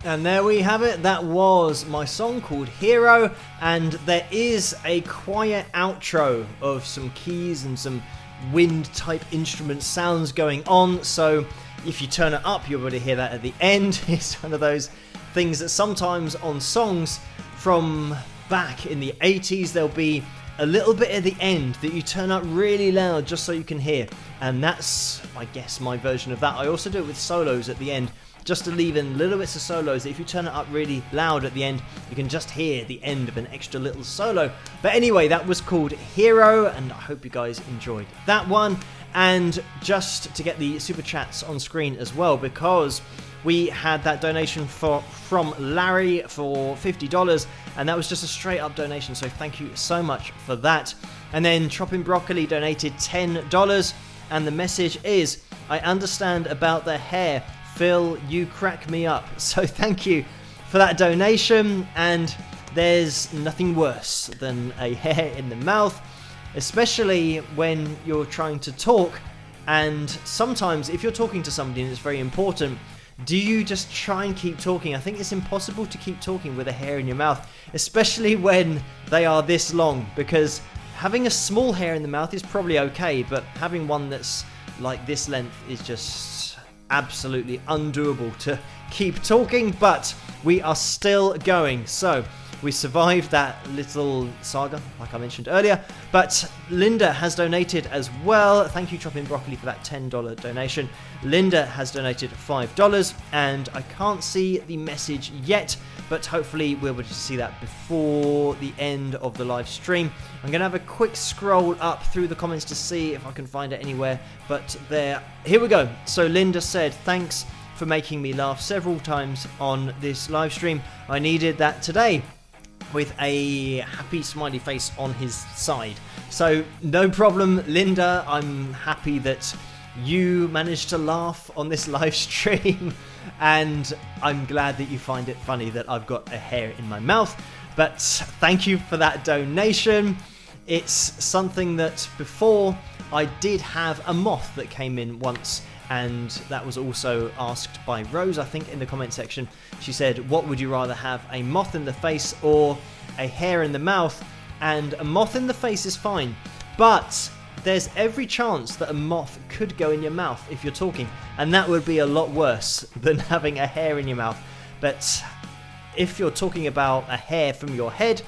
Speaker 1: And there we have it. That was my song called Hero, and there is a quiet outro of some keys and some wind type instrument sounds going on, so if you turn it up you'll be able to hear that at the end. It's one of those things that sometimes on songs from back in the 80s, there'll be a little bit at the end that you turn up really loud just so you can hear. And that's, I guess, my version of that. I also do it with solos at the end, just to leave in little bits of solos that if you turn it up really loud at the end, you can just hear the end of an extra little solo. But anyway, that was called Hero, and I hope you guys enjoyed that one. And just to get the super chats on screen as well, because we had that donation from Larry for $50, and that was just a straight up donation, so thank you so much for that. And then Chopping Broccoli donated $10, and the message is, I understand about the hair. Phil, you crack me up. So thank you for that donation. And there's nothing worse than a hair in the mouth, especially when you're trying to talk. And sometimes if you're talking to somebody and it's very important, do you just try and keep talking? I think it's impossible to keep talking with a hair in your mouth, especially when they are this long, because having a small hair in the mouth is probably okay, but having one that's like this length is just absolutely undoable to keep talking. But we are still going. So we survived that little saga, like I mentioned earlier. But Linda has donated as well. Thank you, Chopping Broccoli, for that $10 donation. Linda has donated $5, and I can't see the message yet, but hopefully we'll be able to see that before the end of the live stream. I'm going to have a quick scroll up through the comments to see if I can find it anywhere, but there, here we go. So Linda said, thanks for making me laugh several times on this live stream. I needed that today, with a happy smiley face on his side. So no problem, Linda. I'm happy that you managed to laugh on this live stream, and I'm glad that you find it funny that I've got a hair in my mouth. But thank you for that donation. It's something that before I did have a moth that came in once, and that was also asked by Rose, I think, in the comment section. She said, what would you rather have, a moth in the face or a hair in the mouth? And a moth in the face is fine, but there's every chance that a moth could go in your mouth if you're talking, and that would be a lot worse than having a hair in your mouth. But if you're talking about a hair from your head,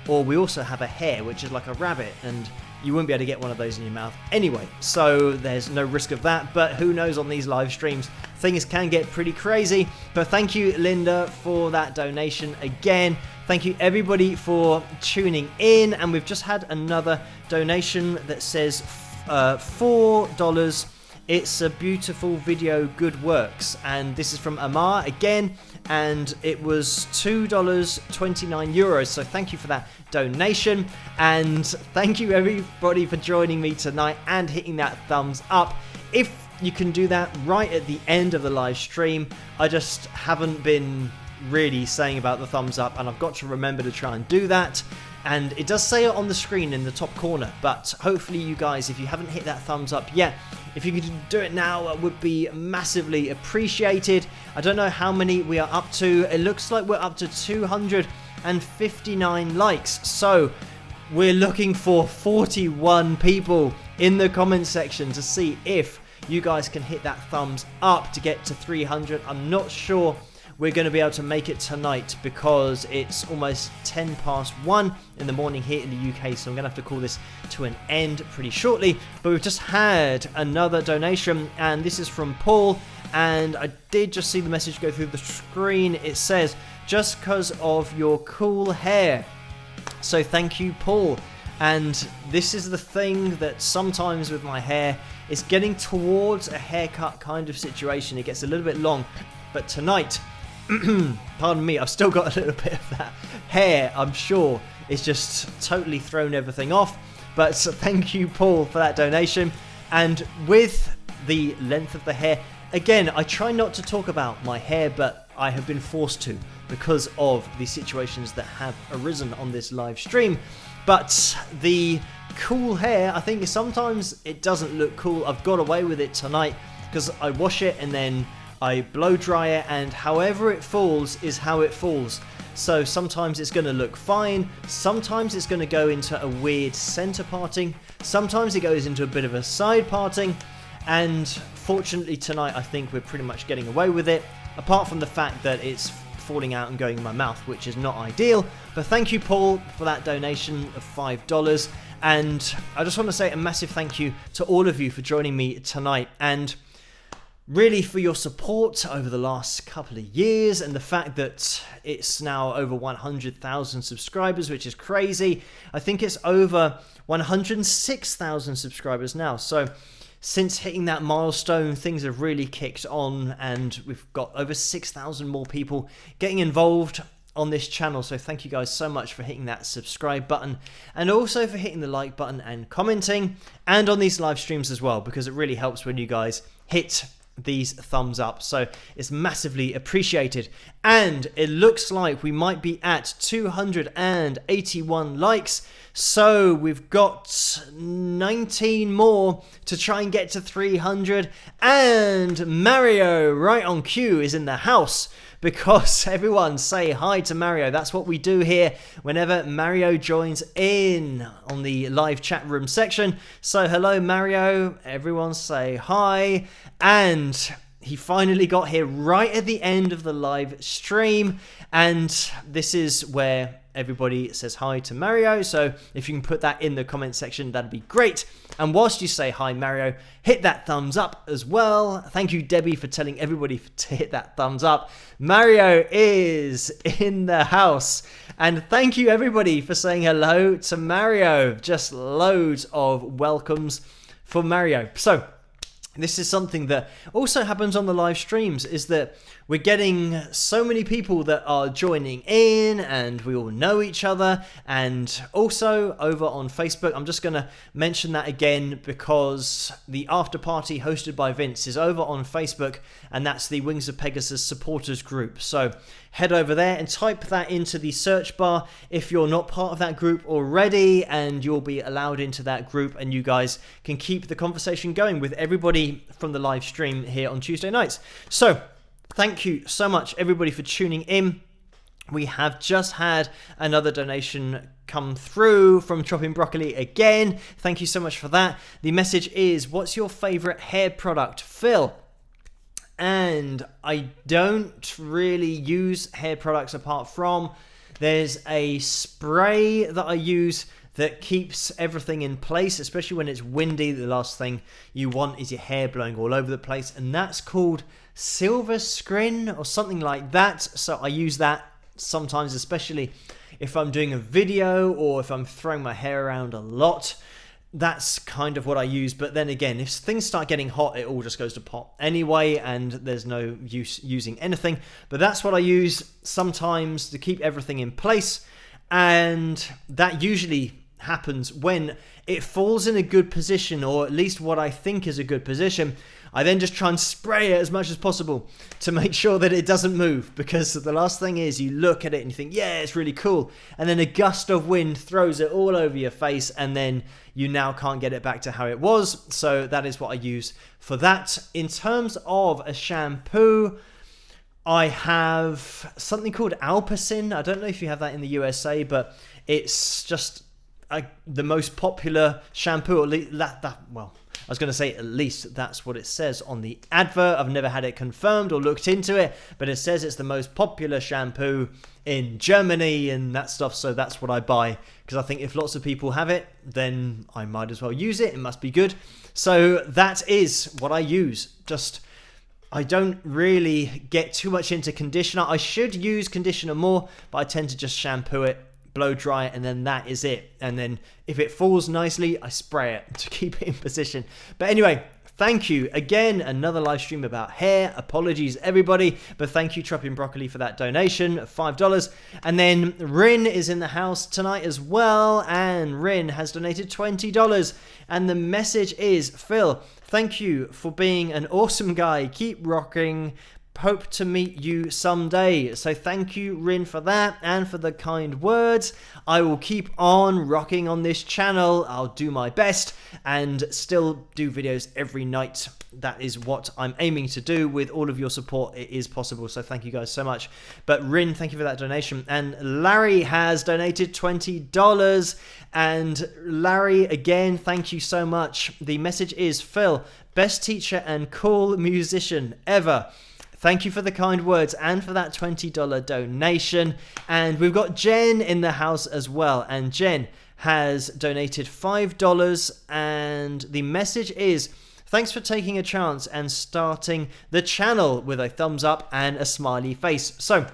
Speaker 1: or we also have a hare, which is like a rabbit, and you wouldn't be able to get one of those in your mouth anyway, so there's no risk of that. But who knows, on these live streams things can get pretty crazy. But thank you, Linda, for that donation again. Thank you everybody for tuning in, and we've just had another donation that says $4. It's a beautiful video, good works. And this is from Amar again, and it was €2.29. So thank you for that donation, and thank you everybody for joining me tonight and hitting that thumbs up. If you can do that right at the end of the live stream, I just haven't been really saying about the thumbs up, and I've got to remember to try and do that. And it does say it on the screen in the top corner, but hopefully you guys, if you haven't hit that thumbs up yet, if you could do it now, it would be massively appreciated. I don't know how many we are up to. It looks like we're up to 259 likes. So we're looking for 41 people in the comment section to see if you guys can hit that thumbs up to get to 300. I'm not sure we're going to be able to make it tonight because it's almost 1:10 in the morning here in the UK, so I'm going to have to call this to an end pretty shortly. But we've just had another donation, and this is from Paul, and I did just see the message go through the screen. It says, just because of your cool hair. So thank you, Paul. And this is the thing that sometimes with my hair, it's getting towards a haircut kind of situation. It gets a little bit long, but tonight, pardon me, I've still got a little bit of that hair. I'm sure it's just totally thrown everything off. But thank you, Paul, for that donation. And with the length of the hair, again, I try not to talk about my hair, but I have been forced to because of the situations that have arisen on this live stream. But the cool hair, I think sometimes it doesn't look cool. I've got away with it tonight because I wash it and then I blow dry it, and however it falls is how it falls. So sometimes it's going to look fine, sometimes it's going to go into a weird center parting, sometimes it goes into a bit of a side parting, and fortunately tonight I think we're pretty much getting away with it, apart from the fact that it's falling out and going in my mouth, which is not ideal. But thank you, Paul, for that donation of $5. And I just want to say a massive thank you to all of you for joining me tonight, and really for your support over the last couple of years, and the fact that it's now over 100,000 subscribers, which is crazy. I think it's over 106,000 subscribers now. So since hitting that milestone, things have really kicked on, and we've got over 6,000 more people getting involved on this channel. So thank you guys so much for hitting that subscribe button, and also for hitting the like button and commenting, and on these live streams as well, because it really helps when you guys hit these thumbs up. So it's massively appreciated. And it looks like we might be at 281 likes, so we've got 19 more to try and get to 300. And Mario, right on cue, is in the house, because everyone say hi to Mario. That's what we do here whenever Mario joins in on the live chat room section. So hello, Mario. Everyone say hi. And he finally got here right at the end of the live stream. And this is where everybody says hi to Mario. So if you can put that in the comment section, that'd be great. And whilst you say hi, Mario, hit that thumbs up as well. Thank you, Debbie, for telling everybody to hit that thumbs up. Mario is in the house. And thank you, everybody, for saying hello to Mario. Just loads of welcomes for Mario. So this is something that also happens on the live streams, is that we're getting so many people that are joining in, and we all know each other. And also over on Facebook, I'm just going to mention that again, because the after party hosted by Vince is over on Facebook, and that's the Wings of Pegasus supporters group. So head over there and type that into the search bar if you're not part of that group already, and you'll be allowed into that group, and you guys can keep the conversation going with everybody from the live stream here on Tuesday nights. So thank you so much, everybody, for tuning in. We have just had another donation come through from Chopping Broccoli again. Thank you so much for that. The message is, what's your favorite hair product, Phil? And I don't really use hair products apart from, there's a spray that I use that keeps everything in place, especially when it's windy. The last thing you want is your hair blowing all over the place, and that's called Silver Screen or something like that. So I use that sometimes, especially if I'm doing a video or if I'm throwing my hair around a lot. That's kind of what I use. But then again, if things start getting hot, it all just goes to pot anyway, and there's no use using anything. But that's what I use sometimes to keep everything in place, and that usually happens when it falls in a good position, or at least what I think is a good position. I then just try and spray it as much as possible to make sure that it doesn't move, because the last thing is you look at it and you think, yeah, it's really cool, and then a gust of wind throws it all over your face, and then you now can't get it back to how it was. So that is what I use for that. In terms of a shampoo, I have something called Alpacin. I don't know if you have that in the USA, but it's just the most popular shampoo. At least well, I was going to say at least that's what it says on the advert. I've never had it confirmed or looked into it, but it says it's the most popular shampoo in Germany and that stuff. So that's what I buy, because I think if lots of people have it, then I might as well use it. It must be good. So that is what I use. I don't really get too much into conditioner. I should use conditioner more, but I tend to just shampoo it, blow dry it, and then that is it. And then if it falls nicely, I spray it to keep it in position. But anyway, thank you again. Another live stream about hair. Apologies, everybody, but thank you, Chopping Broccoli, for that donation of $5. And then Rin is in the house tonight as well, and Rin has donated $20. And the message is, Phil, thank you for being an awesome guy. Keep rocking. Hope to meet you someday. So thank you, Rin, for that and for the kind words. I will keep on rocking on this channel. I'll do my best and still do videos every night. That is what I'm aiming to do. With all of your support, it is possible. So thank you guys so much. But Rin, thank you for that donation. And Larry has donated $20. And Larry, again, thank you so much. The message is, Phil, best teacher and cool musician ever. thank you for the kind words and for that $20 donation. And we've got Jen in the house as well. And Jen has donated $5. And the message is, thanks for taking a chance and starting the channel, with a thumbs up and a smiley face. So,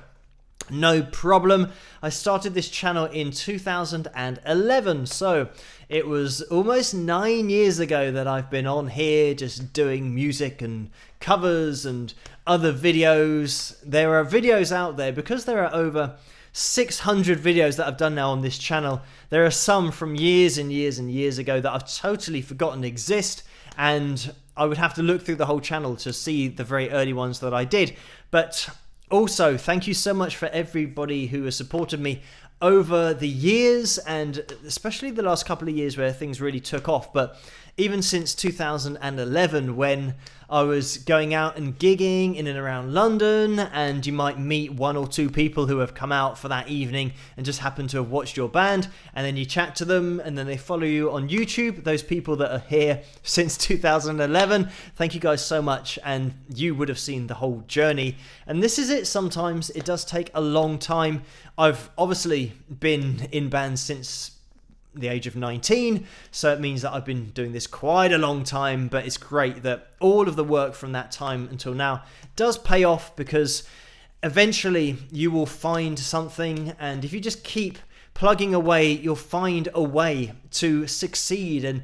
Speaker 1: no problem. I started this channel in 2011, so it was almost 9 years ago that I've been on here just doing music and covers and other videos. There are videos out there, because there are over 600 videos that I've done now on this channel. There are some from years and years and years ago that I've totally forgotten exist, and I would have to look through the whole channel to see the very early ones that I did. But also, thank you so much for everybody who has supported me over the years, and especially the last couple of years where things really took off. But even since 2011, when I was going out and gigging in and around London, and you might meet one or two people who have come out for that evening and just happen to have watched your band, and then you chat to them, and then they follow you on YouTube. Those people that are here since 2011, thank you guys so much, and you would have seen the whole journey. And this is it. Sometimes it does take a long time. I've obviously been in bands since the age of 19, so it means that I've been doing this quite a long time, but it's great that all of the work from that time until now does pay off, because eventually you will find something, and if you just keep plugging away, you'll find a way to succeed, and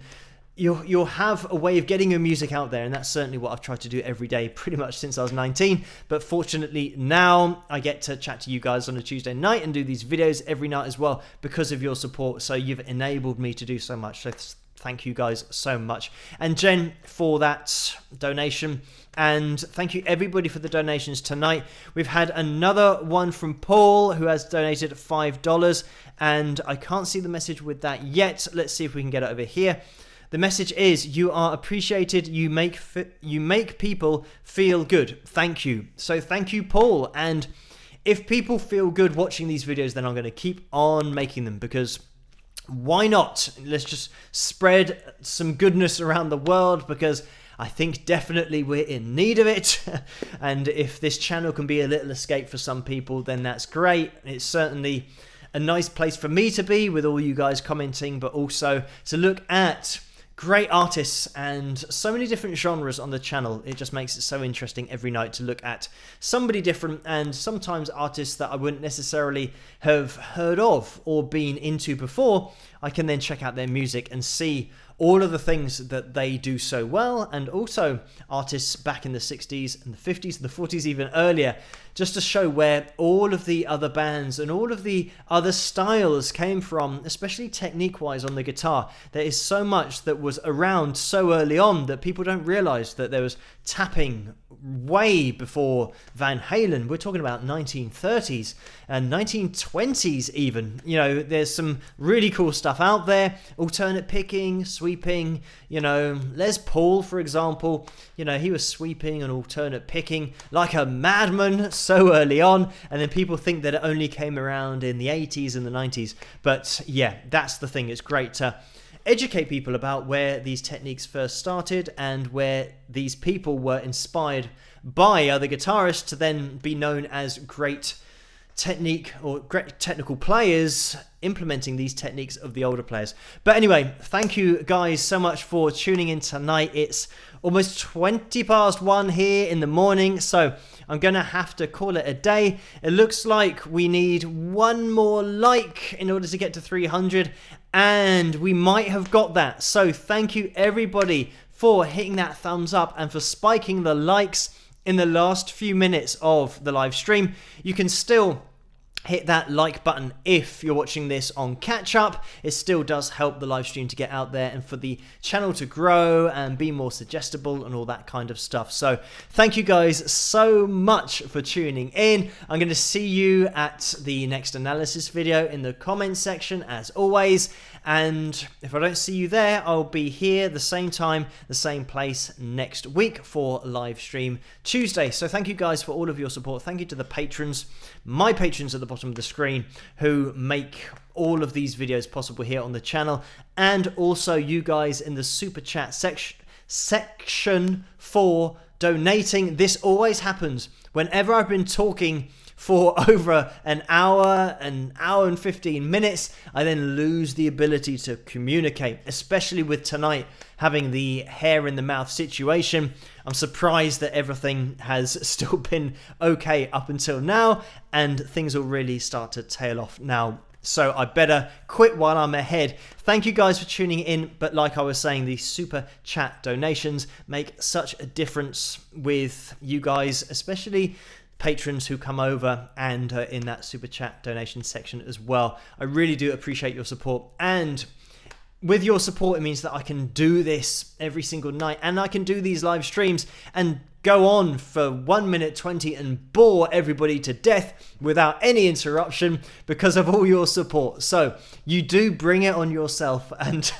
Speaker 1: you'll have a way of getting your music out there. And that's certainly what I've tried to do every day pretty much since I was 19. But fortunately now I get to chat to you guys on a Tuesday night and do these videos every night as well, because of your support. So you've enabled me to do so much. So thank you guys so much. And Jen, for that donation. And thank you everybody for the donations tonight. We've had another one from Paul, who has donated $5. And I can't see the message with that yet. Let's see if we can get it over here. The message is, you are appreciated, you make people feel good. Thank you. So thank you, Paul. And if people feel good watching these videos, then I'm going to keep on making them, because why not? Let's just spread some goodness around the world, because I think definitely we're in need of it. And if this channel can be a little escape for some people, then that's great. It's certainly a nice place for me to be, with all you guys commenting, but also to look at great artists and so many different genres on the channel. It just makes it so interesting every night to look at somebody different, and sometimes artists that I wouldn't necessarily have heard of or been into before. I can then check out their music and see all of the things that they do so well, and also artists back in the 60s and the 50s and the 40s, even earlier, just to show where all of the other bands and all of the other styles came from, especially technique-wise on the guitar. There is so much that was around so early on that people don't realize that there was tapping way before Van Halen. We're talking about 1930s and 1920s even. You know, there's some really cool stuff out there. Alternate picking, sweeping, you know, Les Paul, for example, you know, he was sweeping and alternate picking like a madman so early on, and then people think that it only came around in the 80s and the 90s. But yeah, that's the thing. It's great to educate people about where these techniques first started and where these people were inspired by other guitarists to then be known as great technique or great technical players implementing these techniques of the older players. But anyway, thank you guys so much for tuning in tonight. It's almost 1:20 here in the morning, so I'm gonna have to call it a day. It looks like we need one more like in order to get to 300, and we might have got that. So thank you everybody for hitting that thumbs up and for spiking the likes in the last few minutes of the live stream. You can still hit that like button if you're watching this on catch up. It still does help the live stream to get out there and for the channel to grow and be more suggestible and all that kind of stuff. So thank you guys so much for tuning in. I'm going to see you at the next analysis video in the comments section as always. And if I don't see you there, I'll be here the same time, the same place next week for live stream Tuesday. So thank you guys for all of your support. Thank you to the patrons, my patrons at the bottom of the screen, who make all of these videos possible here on the channel, and also you guys in the super chat section for donating. This always happens whenever I've been talking for over an hour and 15 minutes. I then lose the ability to communicate, especially with tonight having the hair in the mouth situation. I'm surprised that everything has still been okay up until now, and things will really start to tail off now. So I better quit while I'm ahead. Thank you guys for tuning in. But like I was saying, these super chat donations make such a difference with you guys, especially patrons who come over and in that super chat donation section as well. I really do appreciate your support, and with your support it means that I can do this every single night, and I can do these live streams and go on for 1 minute 20 and bore everybody to death without any interruption because of all your support. So you do bring it on yourself, and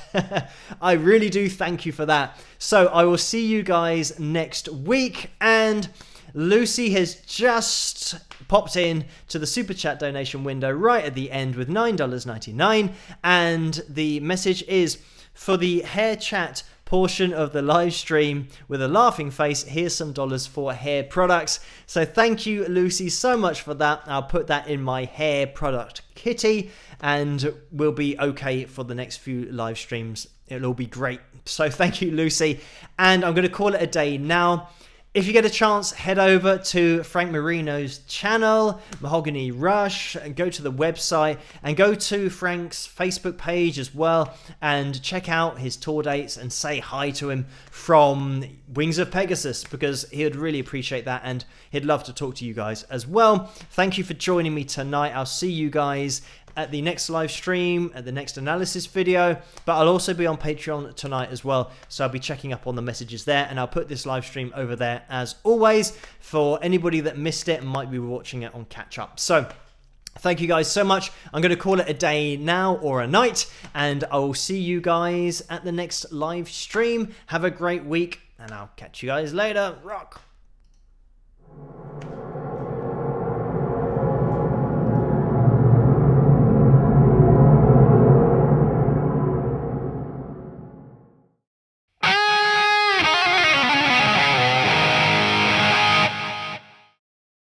Speaker 1: I really do thank you for that. So I will see you guys next week, and Lucy has just popped in to the super chat donation window right at the end with $9.99, and the message is, for the hair chat portion of the live stream with a laughing face, here's some dollars for hair products. So thank you, Lucy, so much for that. I'll put that in my hair product kitty, and we'll be okay for the next few live streams. It'll all be great. So thank you, Lucy, and I'm going to call it a day now. If you get a chance, head over to Frank Marino's channel, Mahogany Rush, and go to the website, and go to Frank's Facebook page as well, and check out his tour dates and say hi to him from Wings of Pegasus, because he would really appreciate that, and he'd love to talk to you guys as well. Thank you for joining me tonight. I'll see you guys at the next live stream, at the next analysis video, but I'll also be on Patreon tonight as well, so I'll be checking up on the messages there, and I'll put this live stream over there as always for anybody that missed it and might be watching it on catch up. So thank you guys so much. I'm going to call it a day now, or a night, and I will see you guys at the next live stream. Have a great week, and I'll catch you guys later. Rock!